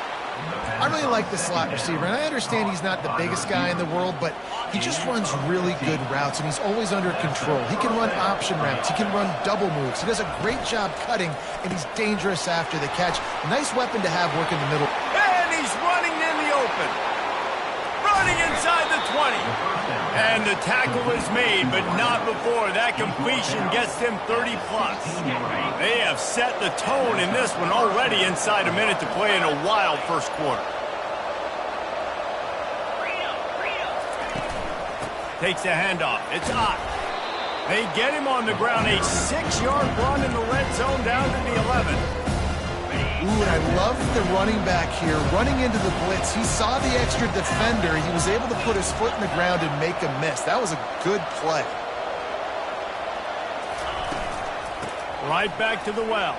I really like the slot receiver, and I understand he's not the biggest guy in the world, but he just runs really good routes, and he's always under control. He can run option routes. He can run double moves. He does a great job cutting, and he's dangerous after the catch. Nice weapon to have working the middle. And he's running in the open. Running inside the 20. And the tackle is made, but not before that completion gets them 30-plus. They have set the tone in this one already inside a minute to play in a wild first quarter. Takes a handoff. It's Ott. They get him on the ground. A 6-yard run in the red zone down to the 11. Ooh, and I love the running back here. Running into the blitz, he saw the extra defender. He was able to put his foot in the ground and make a miss. That was a good play. Right back to the well.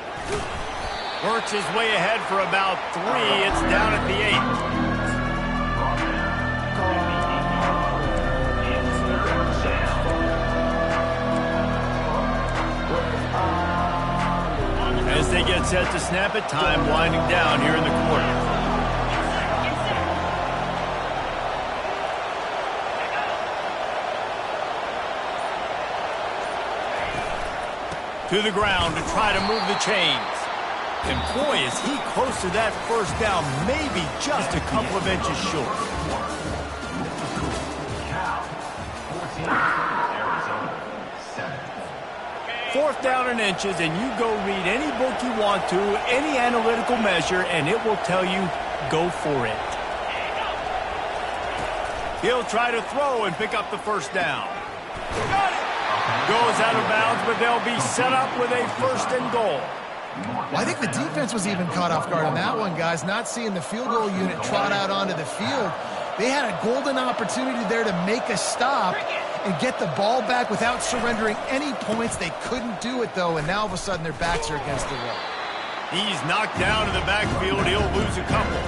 Works his way ahead for about 3. It's down at the 8. As they get set to snap it, time winding down here in the quarter. To the ground to try to move the chains. And boy, is he close to that first down, maybe just a couple of inches short. Fourth down and inches, and you go read any book you want to, any analytical measure, and it will tell you, go for it. He'll try to throw and pick up the first down. Got it! Goes out of bounds, but they'll be set up with a first and goal. Well, I think the defense was even caught off guard on that one, guys. Not seeing the field goal unit trot out onto the field. They had a golden opportunity there to make a stop and get the ball back without surrendering any points. They couldn't do it, though, and now all of a sudden their backs are against the wall. He's knocked down in the backfield. He'll lose a couple.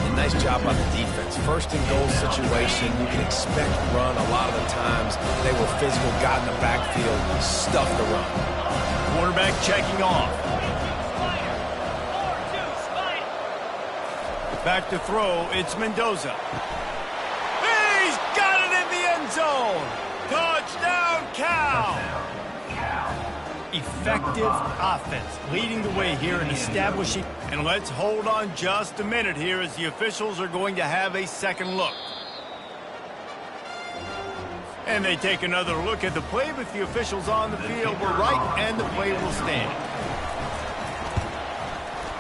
And nice job by the defense. First and goal situation, you can expect run a lot of the times. They were physical, got in the backfield, stuffed the run. Quarterback checking off. Back to throw, it's Mendoza. He's got it in the end zone. Touchdown, Cal. Effective offense, leading the way here and establishing. And let's hold on just a minute here as the officials are going to have a second look. And they take another look at the play, but the officials on the field were right, and the play will stand.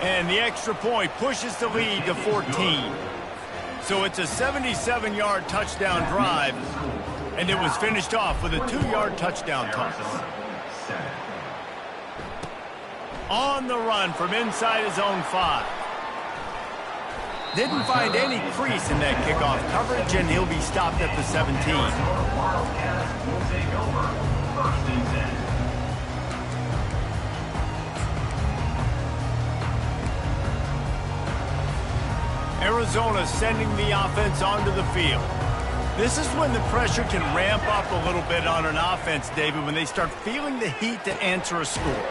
And the extra point pushes the lead to 14. So it's a 77-yard touchdown drive, and it was finished off with a 2-yard touchdown toss. On the run from inside his own 5. Didn't find any crease in that kickoff coverage, and he'll be stopped at the 17. Wildcats will take over. First and 10. Arizona sending the offense onto the field. This is when the pressure can ramp up a little bit on an offense, David, when they start feeling the heat to answer a score.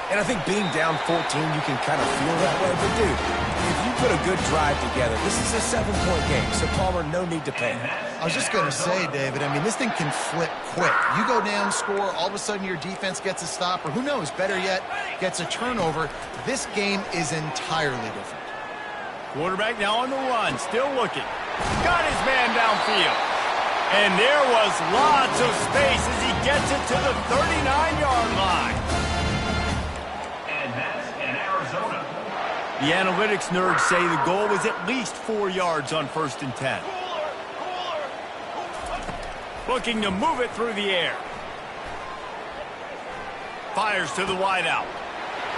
And I think being down 14, you can kind of feel that way. But, dude, if you put a good drive together, this is a 7-point game. So, Palmer, no need to panic. I was just going to say, David, I mean, this thing can flip quick. You go down, score, all of a sudden your defense gets a stop, or who knows, better yet, gets a turnover. This game is entirely different. Quarterback now on the run, still looking. Got his man downfield. And there was lots of space as he gets it to the 39-yard line. And that's in Arizona. The analytics nerds say the goal is at least 4 yards on 1st and 10. Looking to move it through the air. Fires to the wideout.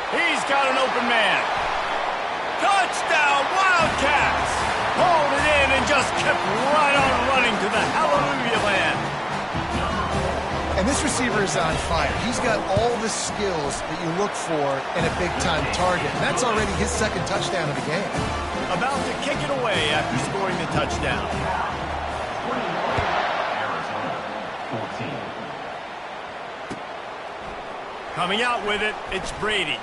He's got an open man. Touchdown, Wildcats! Hauled it in and just kept right on running to the hallelujah land. And this receiver is on fire. He's got all the skills that you look for in a big-time target. And that's already his second touchdown of the game. About to kick it away after scoring the touchdown. Arizona 14. Coming out with it, it's Brady.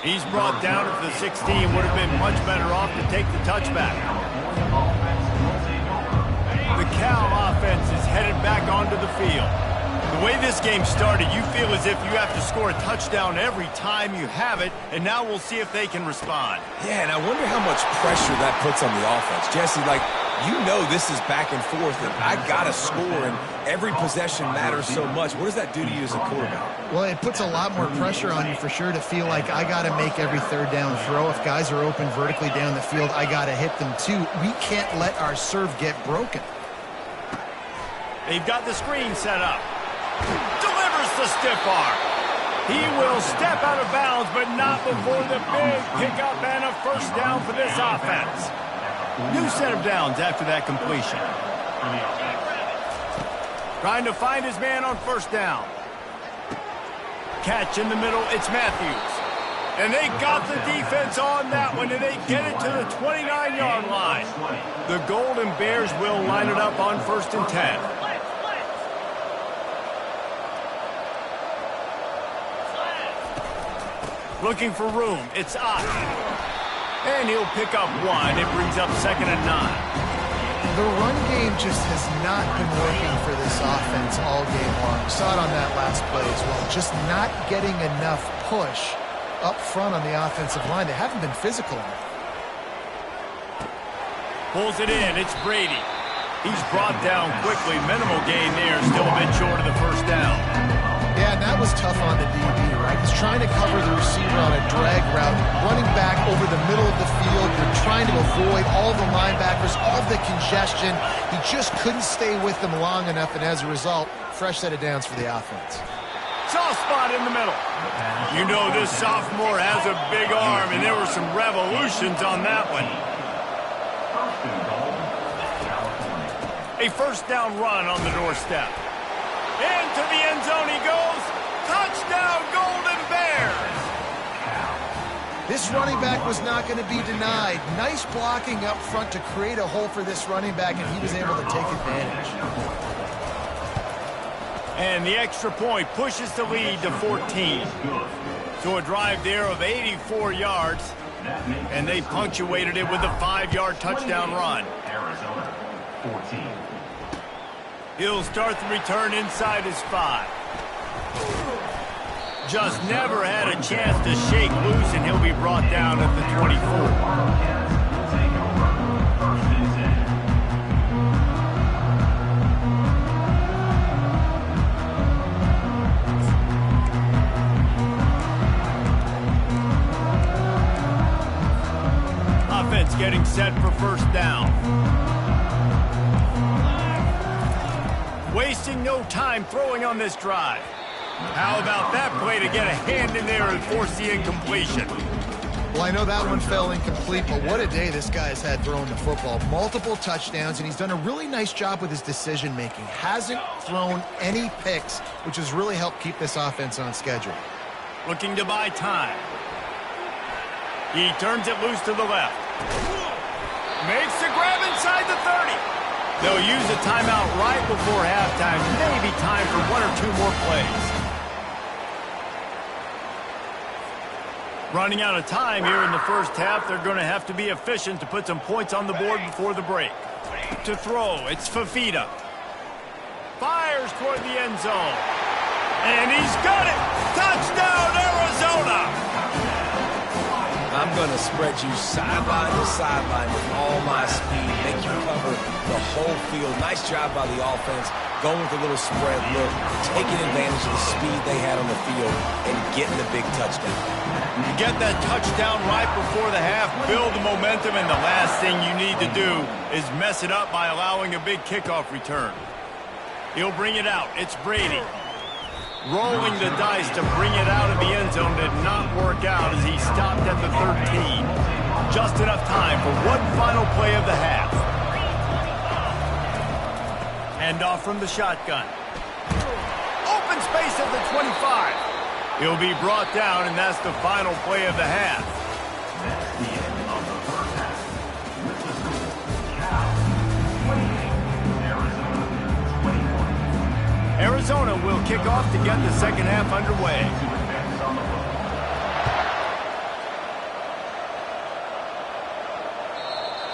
He's brought down at the 16. Would have been much better off to take the touchback. The Cal offense is headed back onto the field. The way this game started, you feel as if you have to score a touchdown every time you have it, and now we'll see if they can respond. Yeah, and I wonder how much pressure that puts on the offense. Jesse, like, you know this is back and forth, and I got to score, and every possession matters so much. What does that do to you as a quarterback? Well, it puts a lot more pressure on you for sure to feel like I got to make every third down throw. If guys are open vertically down the field, I got to hit them too. We can't let our serve get broken. They've got the screen set up. Delivers the stiff arm. He will step out of bounds, but not before the big pickup and a first down for this offense. New set of downs after that completion. Trying to find his man on first down. Catch in the middle, it's Matthews. And they got the defense on that one, and they get it to the 29-yard line. The Golden Bears will line it up on 1st and 10. Looking for room, it's Ott. And he'll pick up one. It brings up 2nd and 9. The run game just has not been working for this offense all game long. We saw it on that last play as well. Just not getting enough push up front on the offensive line. They haven't been physical enough. Pulls it in, it's Brady. He's brought down quickly. Minimal gain there, still a bit short of the first down. Yeah, and that was tough on the DB, right? He's trying to cover the receiver on a drag route, running back over the middle of the field. They're trying to avoid all the linebackers, all the congestion. He just couldn't stay with them long enough, and as a result, fresh set of downs for the offense. Soft spot in the middle. You know this sophomore has a big arm, and there were some revolutions on that one. A first down run on the doorstep. Into the end zone he goes. Touchdown, Golden Bears! This running back was not going to be denied. Nice blocking up front to create a hole for this running back, and he was able to take advantage. And the extra point pushes the lead to 14. So a drive there of 84 yards, and they punctuated it with a 5-yard touchdown run. Arizona, 14. He'll start the return inside his 5. Just never had a chance to shake loose, and he'll be brought down at the 24. Wildcats will take over. 1st and 10. Offense getting set for first down. Wasting no time throwing on this drive. How about that play to get a hand in there and force the incompletion? Well, I know that one fell incomplete, but what a day this guy has had throwing the football. Multiple touchdowns, and he's done a really nice job with his decision-making. Hasn't thrown any picks, which has really helped keep this offense on schedule. Looking to buy time. He turns it loose to the left. Makes the grab inside the 30. They'll use a timeout right before halftime. Maybe time for 1 or 2 more plays. Running out of time here in the first half. They're going to have to be efficient to put some points on the board before the break. To throw, it's Fafita. Fires toward the end zone. And he's got it! Touchdown, Arizona! I'm going to spread you sideline to sideline with all my speed, make you cover the whole field. Nice job by the offense, going with a little spread look, taking advantage of the speed they had on the field, and getting the big touchdown. You get that touchdown right before the half, build the momentum, and the last thing you need to do is mess it up by allowing a big kickoff return. He'll bring it out. It's Brady. Rolling the dice to bring it out of the end zone did not work out as he stopped at the 13. Just enough time for one final play of the half. Hand off from the shotgun. Open space at the 25. He'll be brought down, and that's the final play of the half. That's the end of the first half. With the score, Cal 28, Arizona 21. Arizona will kick off to get the second half underway.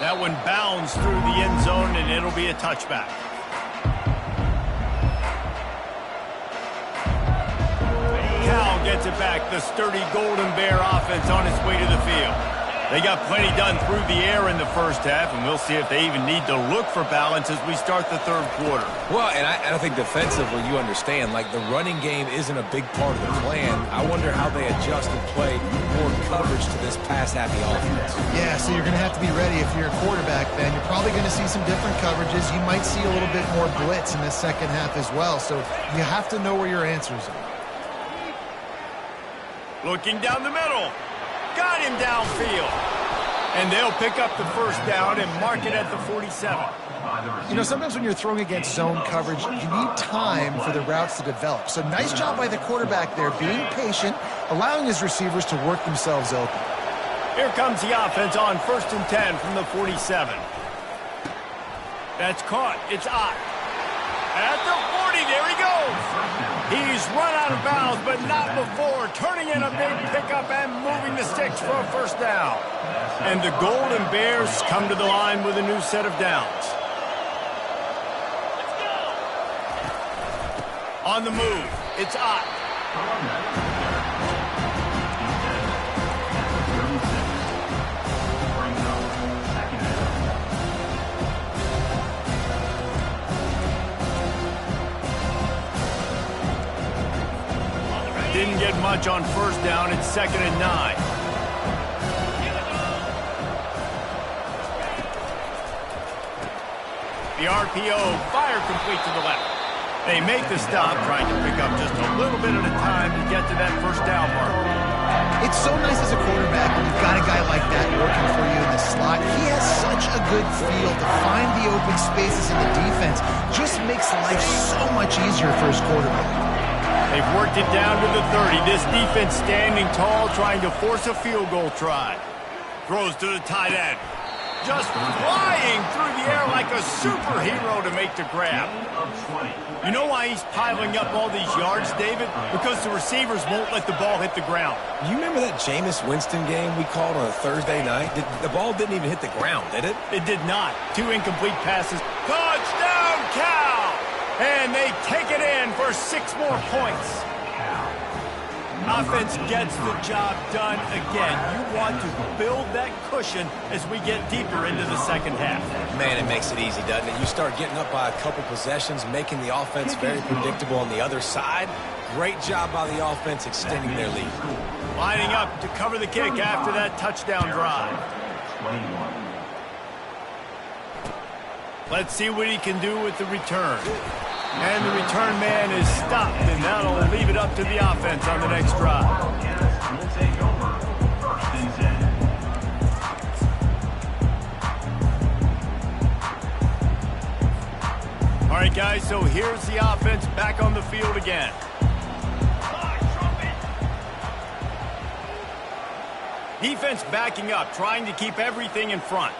That one bounds through the end zone, and it'll be a touchback. Cal gets it back. The sturdy Golden Bear offense on its way to the field. They got plenty done through the air in the first half, and we'll see if they even need to look for balance as we start the third quarter. Well, and I think defensively, you understand, like the running game isn't a big part of the plan. I wonder how they adjust and play more coverage to this pass-happy offense. Yeah, so you're going to have to be ready if you're a quarterback, Ben. You're probably going to see some different coverages. You might see a little bit more blitz in the second half as well, so you have to know where your answers are. Looking down the middle. Got him downfield. And they'll pick up the first down and mark it at the 47. You know, sometimes when you're throwing against zone coverage, you need time for the routes to develop. So nice job by the quarterback there, being patient, allowing his receivers to work themselves open. Here comes the offense on 1st and 10 from the 47. That's caught. It's Ott. At the 40, there he goes. He's run out of bounds, but not before. Turning in a big pickup and moving the sticks for a first down. And the Golden Bears come to the line with a new set of downs. On the move, it's Ott. Didn't get much on first down. It's 2nd and 9. The RPO, fire complete to the left. They make the stop, trying to pick up just a little bit at a time to get to that first down mark. It's so nice as a quarterback when you've got a guy like that working for you in the slot. He has such a good feel to find the open spaces in the defense. Just makes life so much easier for his quarterback. They've worked it down to the 30. This defense standing tall, trying to force a field goal try. Throws to the tight end. Just flying through the air like a superhero to make the grab. You know why he's piling up all these yards, David? Because the receivers won't let the ball hit the ground. You remember that Jameis Winston game we called on a Thursday night? The ball didn't even hit the ground, did it? It did not. 2 incomplete passes. Touchdown, Cal! And they take it in for 6 more points. Offense gets the job done again. You want to build that cushion as we get deeper into the second half. Man, it makes it easy, doesn't it? You start getting up by a couple possessions, making the offense very predictable on the other side. Great job by the offense extending their lead. Lining up to cover the kick after that touchdown drive. Let's see what he can do with the return. And the return man is stopped, and that'll leave it up to the offense on the next drive. Will take over 1st and 10. All right, guys, so here's the offense back on the field again. Defense backing up, trying to keep everything in front.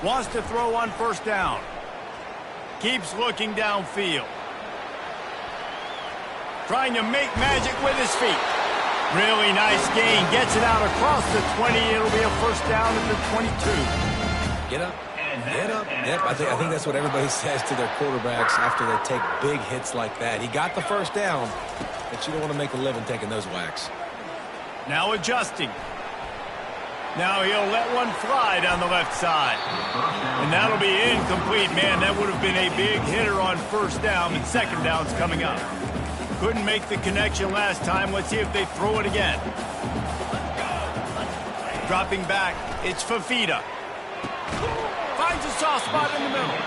Wants to throw on first down. Keeps looking downfield. Trying to make magic with his feet. Really nice gain. Gets it out across the 20. It'll be a first down at the 22. Get up. Get up. Yep, I think that's what everybody says to their quarterbacks after they take big hits like that. He got the first down, but you don't want to make a living taking those whacks. Now adjusting. Now he'll let one fly down the left side. And that'll be incomplete. Man, that would have been a big hitter on first down, but second down's coming up. Couldn't make the connection last time. Let's see if they throw it again. Dropping back, it's Fafita. Finds a soft spot in the middle.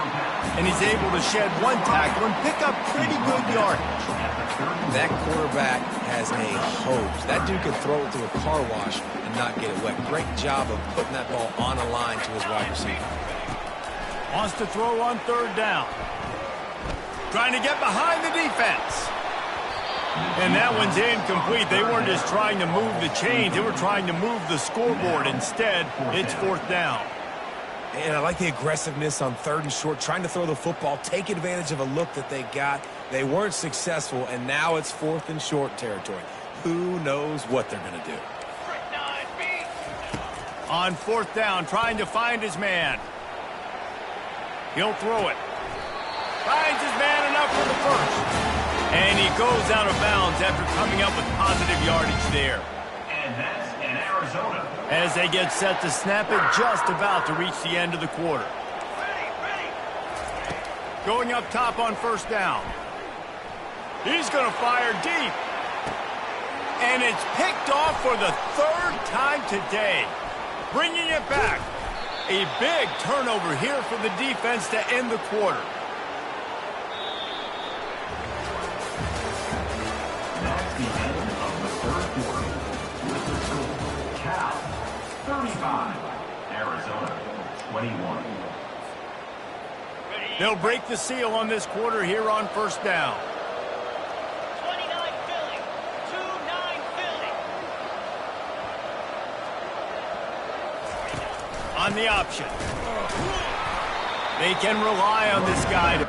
And he's able to shed one tackle and pick up pretty good yardage. That quarterback has a hose. That dude can throw it through a car wash and not get it wet. Great job of putting that ball on a line to his wide receiver. Wants to throw on third down. Trying to get behind the defense. And that one's incomplete. They weren't just trying to move the chains. They were trying to move the scoreboard. Instead, it's fourth down. And I like the aggressiveness on third and short, trying to throw the football, take advantage of a look that they got. They weren't successful, and now it's 4th and short territory. Who knows what they're going to do? On fourth down, trying to find his man. He'll throw it. Finds his man enough for the first. And he goes out of bounds after coming up with positive yardage there. And that's in Arizona. As they get set to snap it, just about to reach the end of the quarter. Going up top on first down. He's going to fire deep. And it's picked off for the third time today. Bringing it back. A big turnover here for the defense to end the quarter. That's the end of the third quarter. With the score, Cal 35, Arizona 21. They'll break the seal on this quarter here on first down. 29 Philly. 2-9 Philly. On the option. They can rely on this guy to